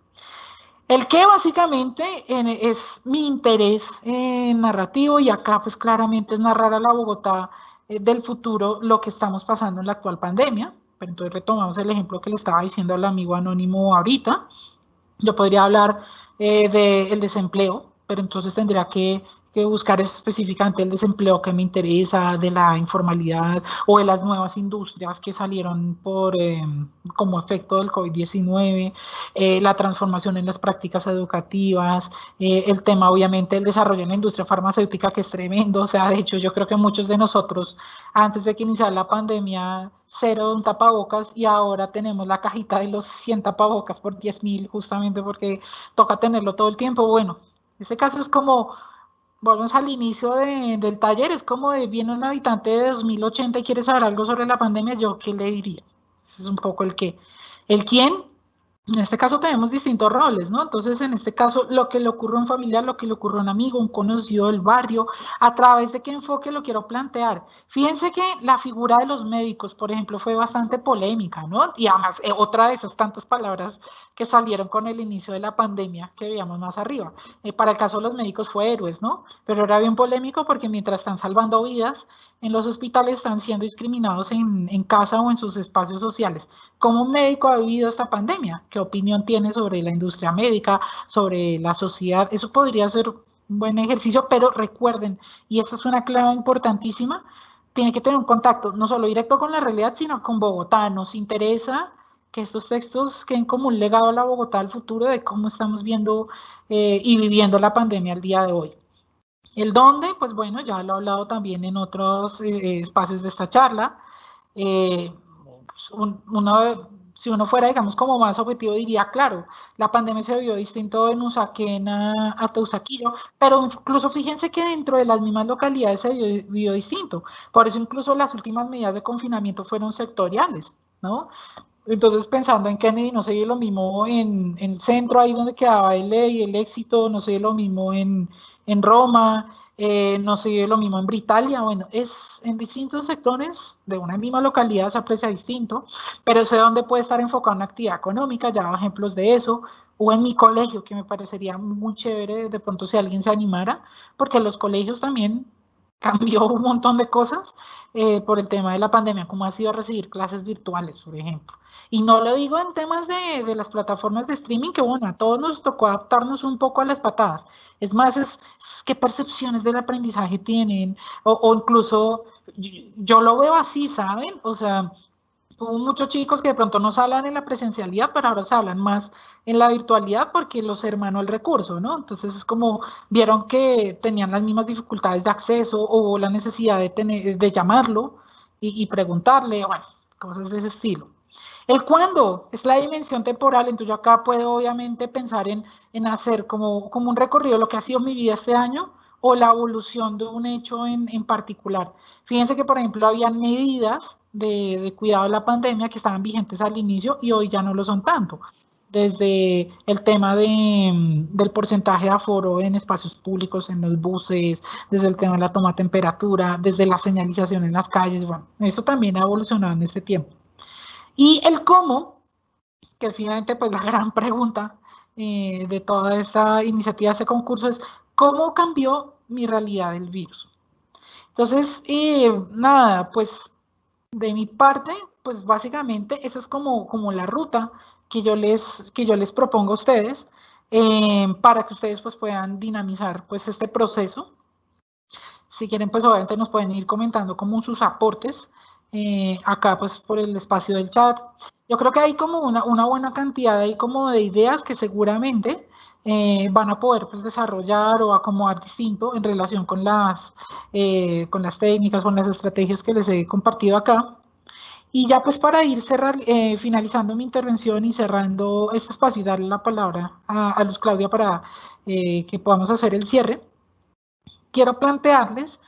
El qué básicamente es mi interés narrativo, y acá pues claramente es narrar a la Bogotá del futuro lo que estamos pasando en la actual pandemia. Pero entonces retomamos el ejemplo que le estaba diciendo al amigo anónimo ahorita. Yo podría hablar del desempleo, pero entonces tendría que buscar específicamente el desempleo que me interesa, de la informalidad o de las nuevas industrias que salieron como efecto del COVID-19, la transformación en las prácticas educativas, el tema obviamente del desarrollo en la industria farmacéutica, que es tremendo. O sea, de hecho yo creo que muchos de nosotros antes de que iniciara la pandemia, 0 de un tapabocas, y ahora tenemos la cajita de los 100 tapabocas por 10.000, justamente porque toca tenerlo todo el tiempo. Bueno, ese caso es como, volvemos al inicio del taller, es como de viene un habitante de 2080 y quiere saber algo sobre la pandemia, ¿yo qué le diría? Ese es un poco el qué. El quién. En este caso tenemos distintos roles, ¿no? Entonces, en este caso, lo que le ocurre a un familiar, lo que le ocurre a un amigo, un conocido del barrio, ¿a través de qué enfoque lo quiero plantear? Fíjense que la figura de los médicos, por ejemplo, fue bastante polémica, ¿no? Y además, otra de esas tantas palabras que salieron con el inicio de la pandemia que veíamos más arriba. Para el caso de los médicos fue héroes, ¿no? Pero era bien polémico porque mientras están salvando vidas, en los hospitales están siendo discriminados en casa o en sus espacios sociales. ¿Cómo un médico ha vivido esta pandemia? ¿Qué opinión tiene sobre la industria médica, sobre la sociedad? Eso podría ser un buen ejercicio, pero recuerden, y esta es una clave importantísima, tiene que tener un contacto no solo directo con la realidad, sino con Bogotá. Nos interesa que estos textos queden como un legado a la Bogotá del futuro, de cómo estamos viendo y viviendo la pandemia al día de hoy. El dónde, pues bueno, ya lo he hablado también en otros espacios de esta charla. Eh, si uno fuera, digamos, como más objetivo, diría, claro, la pandemia se vio distinto en Usaquén a Teusaquillo, pero incluso fíjense que dentro de las mismas localidades se vio distinto. Por eso incluso las últimas medidas de confinamiento fueron sectoriales, ¿no? Entonces, pensando en Kennedy, no se vio lo mismo en el centro, ahí donde quedaba el Éxito, no se vio lo mismo en Roma, no se vio lo mismo en Britalia. Bueno, es en distintos sectores de una misma localidad se aprecia distinto, pero sé dónde puede estar enfocado en actividad económica, ya ejemplos de eso, o en mi colegio, que me parecería muy chévere de pronto si alguien se animara, porque los colegios también cambió un montón de cosas por el tema de la pandemia, como ha sido recibir clases virtuales, por ejemplo. Y no lo digo en temas de las plataformas de streaming, que bueno, a todos nos tocó adaptarnos un poco a las patadas. Es más, es qué percepciones del aprendizaje tienen, o incluso yo lo veo así, ¿saben? O sea, hubo muchos chicos que de pronto no se hablan en la presencialidad, pero ahora se hablan más en la virtualidad porque los hermanó el recurso, ¿no? Entonces es como vieron que tenían las mismas dificultades de acceso o la necesidad de llamarlo y preguntarle, bueno, cosas de ese estilo. El cuándo es la dimensión temporal, entonces yo acá puedo obviamente pensar en hacer como un recorrido de lo que ha sido mi vida este año o la evolución de un hecho en particular. Fíjense que, por ejemplo, había medidas de cuidado de la pandemia que estaban vigentes al inicio y hoy ya no lo son tanto. Desde el tema del porcentaje de aforo en espacios públicos, en los buses, desde el tema de la toma de temperatura, desde la señalización en las calles, bueno, eso también ha evolucionado en este tiempo. Y el cómo, que finalmente pues la gran pregunta de toda esta iniciativa, este concurso es ¿cómo cambió mi realidad del virus? Entonces, nada, pues de mi parte, pues básicamente esa es como la ruta que yo les propongo a ustedes para que ustedes pues puedan dinamizar pues este proceso. Si quieren, pues obviamente nos pueden ir comentando como sus aportes acá pues por el espacio del chat. Yo creo que hay como una buena cantidad ahí como de ideas que seguramente van a poder pues desarrollar o acomodar distinto en relación con las técnicas, con las estrategias que les he compartido acá. Y ya pues para ir finalizando mi intervención y cerrando este espacio y darle la palabra a Luz Claudia para que podamos hacer el cierre, quiero plantearles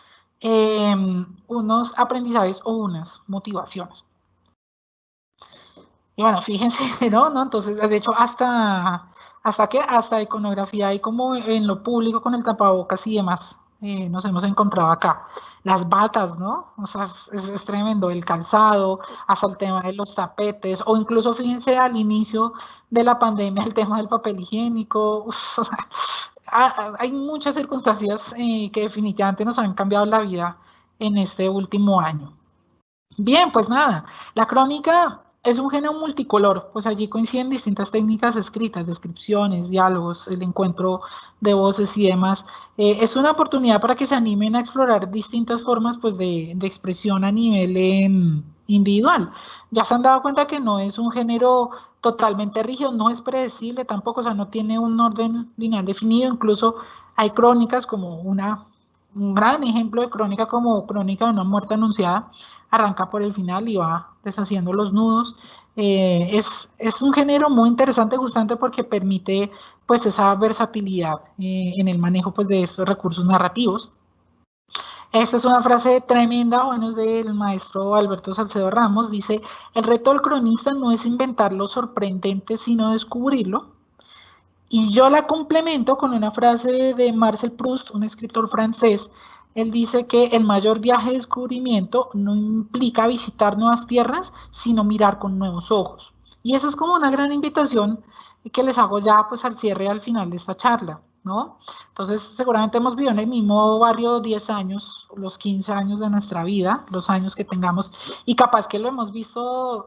unos aprendizajes o unas motivaciones. Y bueno, fíjense, ¿no? Entonces, de hecho, hasta iconografía hay como en lo público con el tapabocas y demás, nos hemos encontrado acá. Las batas, ¿no? O sea, es tremendo, el calzado, hasta el tema de los tapetes, o incluso fíjense al inicio de la pandemia el tema del papel higiénico. Uf, o sea, hay muchas circunstancias que definitivamente nos han cambiado la vida en este último año. Bien, pues nada, la crónica es un género multicolor, pues allí coinciden distintas técnicas escritas, descripciones, diálogos, el encuentro de voces y demás. Es una oportunidad para que se animen a explorar distintas formas pues, de expresión a nivel individual. Ya se han dado cuenta que no es un género totalmente rígido, no es predecible tampoco, o sea, no tiene un orden lineal definido, incluso hay crónicas como un gran ejemplo de crónica como Crónica de una muerte anunciada, arranca por el final y va deshaciendo los nudos. Es un género muy interesante justamente porque permite pues esa versatilidad en el manejo pues, de estos recursos narrativos. Esta es una frase tremenda, bueno, del maestro Alberto Salcedo Ramos, dice, el reto del cronista no es inventar lo sorprendente, sino descubrirlo. Y yo la complemento con una frase de Marcel Proust, un escritor francés. Él dice que el mayor viaje de descubrimiento no implica visitar nuevas tierras, sino mirar con nuevos ojos. Y esa es como una gran invitación que les hago ya pues al cierre, al final de esta charla, ¿no? Entonces, seguramente hemos vivido en el mismo barrio 10 años, los 15 años de nuestra vida, los años que tengamos, y capaz que lo hemos visto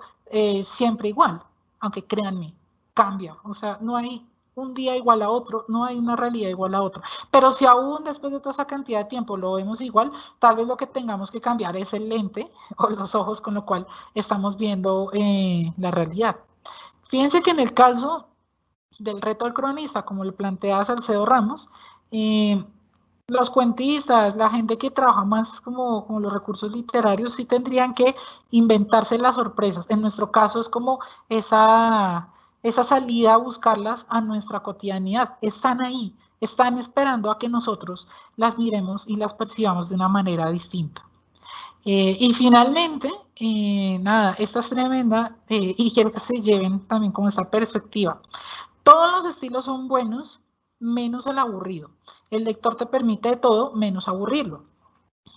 siempre igual, aunque créanme, cambia. O sea, no hay un día igual a otro, no hay una realidad igual a otra. Pero si aún después de toda esa cantidad de tiempo lo vemos igual, tal vez lo que tengamos que cambiar es el lente o los ojos con lo cual estamos viendo la realidad. Fíjense que en el caso del reto del cronista, como lo plantea Salcedo Ramos, los cuentistas, la gente que trabaja más como los recursos literarios, sí tendrían que inventarse las sorpresas. En nuestro caso es como esa salida a buscarlas a nuestra cotidianidad. Están ahí, están esperando a que nosotros las miremos y las percibamos de una manera distinta. Y finalmente, nada, esta es tremenda y quiero que se lleven también con esta perspectiva. Todos los estilos son buenos, menos el aburrido. El lector te permite de todo, menos aburrirlo.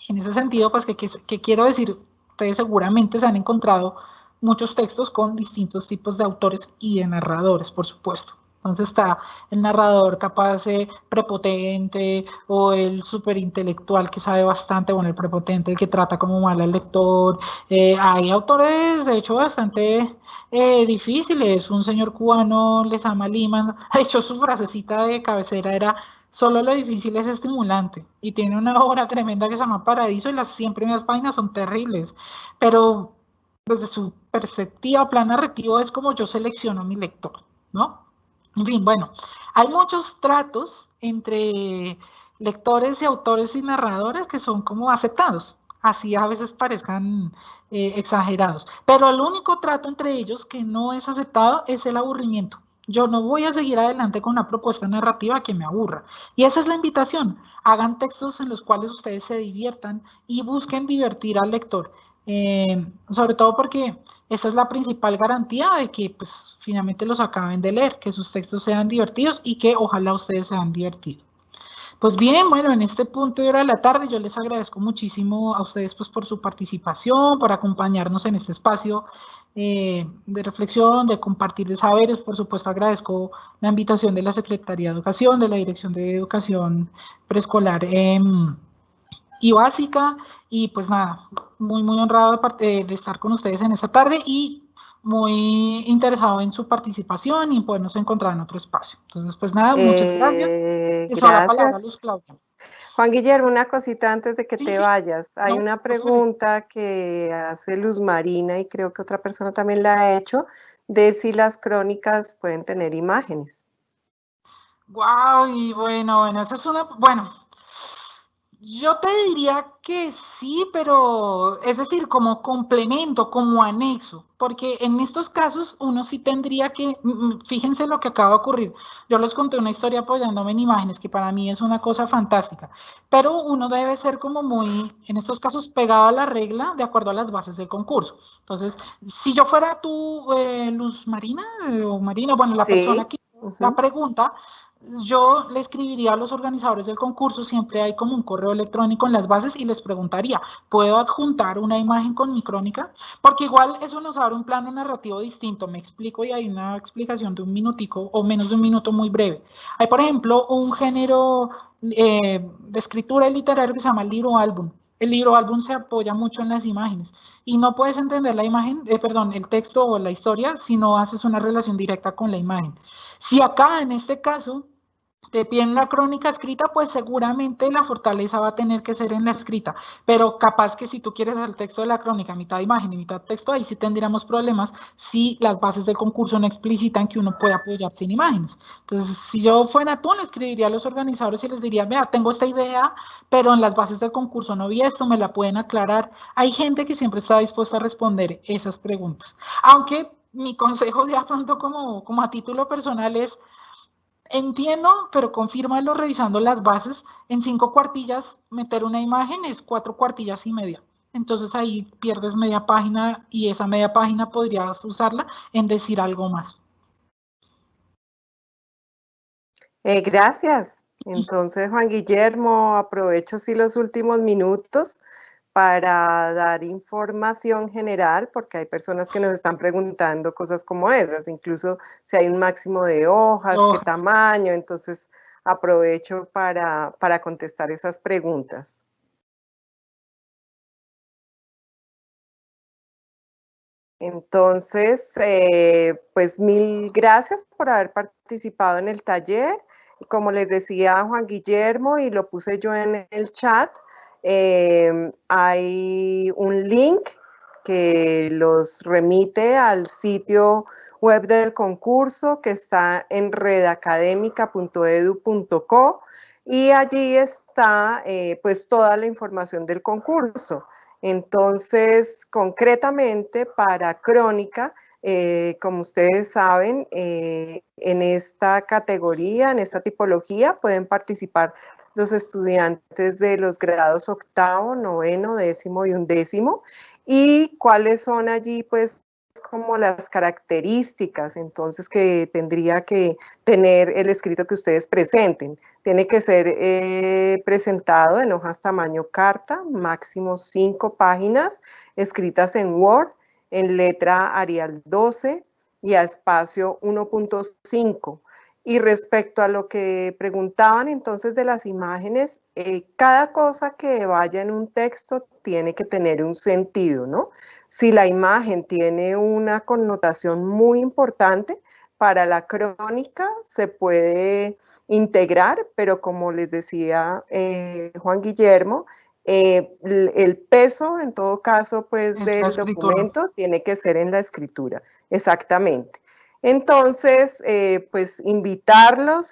En ese sentido, pues, ¿qué quiero decir? Ustedes seguramente se han encontrado muchos textos con distintos tipos de autores y de narradores, por supuesto. Entonces está el narrador capaz prepotente o el superintelectual que sabe bastante, bueno, el prepotente, el que trata como mal al lector. Hay autores, de hecho, bastante difíciles. Un señor cubano, Lezama Lima, de hecho su frasecita de cabecera era solo lo difícil es estimulante y tiene una obra tremenda que se llama Paradiso y las 100 primeras páginas son terribles, pero desde su perspectiva, plan narrativo, es como yo selecciono a mi lector, ¿no? En fin, bueno, hay muchos tratos entre lectores y autores y narradores que son como aceptados, así a veces parezcan exagerados, pero el único trato entre ellos que no es aceptado es el aburrimiento. Yo no voy a seguir adelante con una propuesta narrativa que me aburra. Y esa es la invitación. Hagan textos en los cuales ustedes se diviertan y busquen divertir al lector. Sobre todo porque esa es la principal garantía de que pues, finalmente los acaben de leer, que sus textos sean divertidos y que ojalá ustedes sean divertidos. Pues bien, bueno, en este punto de hora de la tarde yo les agradezco muchísimo a ustedes pues, por su participación, por acompañarnos en este espacio de reflexión, de compartir de saberes. Por supuesto, agradezco la invitación de la Secretaría de Educación, de la Dirección de Educación Preescolar y Básica. Y pues nada, muy honrado de estar con ustedes en esta tarde y muy interesado en su participación y en podernos encontrar en otro espacio. Entonces, pues nada, muchas gracias. Eso la palabra a Luz Gracias. Claudia. Juan Guillermo, una cosita antes de que Sí, te sí, vayas. Hay no, una por supuesto. pregunta que hace Luz Marina y creo que otra persona también la ha hecho, de si las crónicas pueden tener imágenes. Wow, y bueno, eso es una, bueno, Yo te diría que sí, pero es decir, como complemento, como anexo, porque en estos casos uno sí tendría que, fíjense lo que acaba de ocurrir. Yo les conté una historia apoyándome en imágenes, que para mí es una cosa fantástica, pero uno debe ser como muy, en estos casos, pegado a la regla de acuerdo a las bases del concurso. Entonces, si yo fuera tú, Luz Marina, o Marina, bueno, la persona Sí. que hizo la pregunta, yo le escribiría a los organizadores del concurso, siempre hay como un correo electrónico en las bases y les preguntaría, ¿puedo adjuntar una imagen con mi crónica? Porque igual eso nos abre un plano narrativo distinto, me explico y hay una explicación de un minutico o menos de un minuto muy breve. Hay, por ejemplo, un género de escritura literaria que se llama el libro álbum. El libro álbum se apoya mucho en las imágenes y no puedes entender la imagen, perdón, el texto o la historia si no haces una relación directa con la imagen. Si acá, en este caso, te piden una crónica escrita, pues seguramente la fortaleza va a tener que ser en la escrita, pero capaz que si tú quieres el texto de la crónica, mitad imagen y mitad texto, ahí sí tendríamos problemas si las bases del concurso no explicitan que uno puede apoyar sin imágenes. Entonces, si yo fuera tú, le escribiría a los organizadores y les diría, vea, tengo esta idea, pero en las bases del concurso no vi esto, me la pueden aclarar. Hay gente que siempre está dispuesta a responder esas preguntas, aunque mi consejo de pronto como a título personal es, entiendo, pero confírmalo revisando las bases. En 5 cuartillas, meter una imagen es 4 cuartillas y media. Entonces ahí pierdes media página y esa media página podrías usarla en decir algo más. Gracias. Entonces, Juan Guillermo, aprovecho sí los últimos minutos para dar información general, porque hay personas que nos están preguntando cosas como esas, incluso si hay un máximo de hojas, qué Hojas. tamaño, entonces aprovecho para contestar esas preguntas. Entonces, pues mil gracias por haber participado en el taller. Como les decía Juan Guillermo, y lo puse yo en el chat, hay un link que los remite al sitio web del concurso que está en redacademica.edu.co y allí está pues toda la información del concurso. Entonces, concretamente para crónica, como ustedes saben, en esta categoría, en esta tipología, pueden participar los estudiantes de los grados octavo, noveno, décimo y undécimo. ¿Y cuáles son allí, pues, como las características entonces que tendría que tener el escrito que ustedes presenten? Tiene que ser presentado en hojas tamaño carta, máximo 5 páginas, escritas en Word, en letra Arial 12 y a espacio 1.5. Y respecto a lo que preguntaban entonces de las imágenes, cada cosa que vaya en un texto tiene que tener un sentido, ¿no? Si la imagen tiene una connotación muy importante, para la crónica se puede integrar, pero como les decía Juan Guillermo, el peso en todo caso pues En la del escritura. documento tiene que ser en la escritura, exactamente. Entonces, pues invitarlos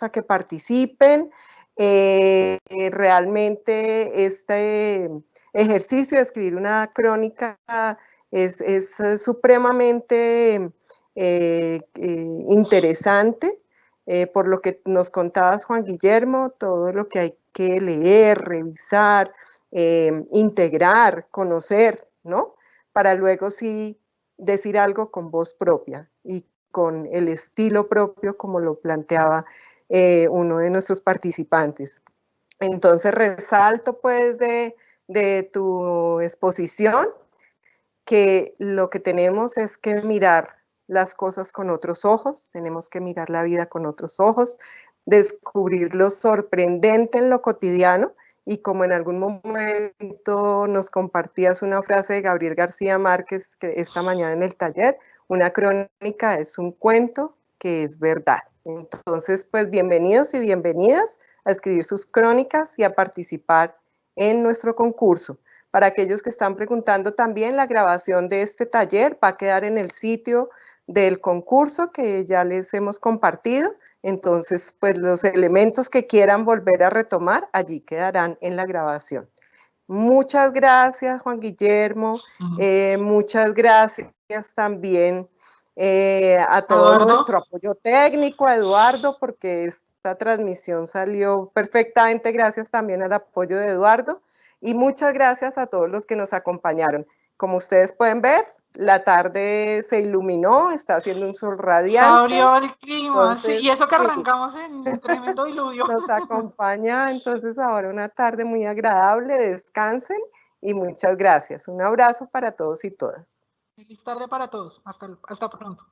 a que participen. Realmente este ejercicio de escribir una crónica es supremamente interesante, por lo que nos contabas, Juan Guillermo, todo lo que hay que leer, revisar, integrar, conocer, ¿no? Para luego sí decir algo con voz propia y con el estilo propio, como lo planteaba uno de nuestros participantes. Entonces resalto pues de tu exposición que lo que tenemos es que mirar las cosas con otros ojos, tenemos que mirar la vida con otros ojos, descubrir lo sorprendente en lo cotidiano y como en algún momento nos compartías una frase de Gabriel García Márquez que esta mañana en el taller, una crónica es un cuento que es verdad. Entonces, pues bienvenidos y bienvenidas a escribir sus crónicas y a participar en nuestro concurso. Para aquellos que están preguntando también, la grabación de este taller va a quedar en el sitio del concurso que ya les hemos compartido Entonces, pues los elementos que quieran volver a retomar, allí quedarán en la grabación. Muchas gracias, Juan Guillermo. Muchas gracias también a todo Eduardo. nuestro apoyo técnico, a Eduardo, porque esta transmisión salió perfectamente gracias también al apoyo de Eduardo. Y muchas gracias a todos los que nos acompañaron. Como ustedes pueden ver, la tarde se iluminó, está haciendo un sol radiante. Se abrió el clima, Entonces, sí, y eso que sí, arrancamos en un tremendo diluvio. nos acompaña entonces ahora una tarde muy agradable, descansen y muchas gracias. Un abrazo para todos y todas. Feliz tarde para todos. Hasta pronto.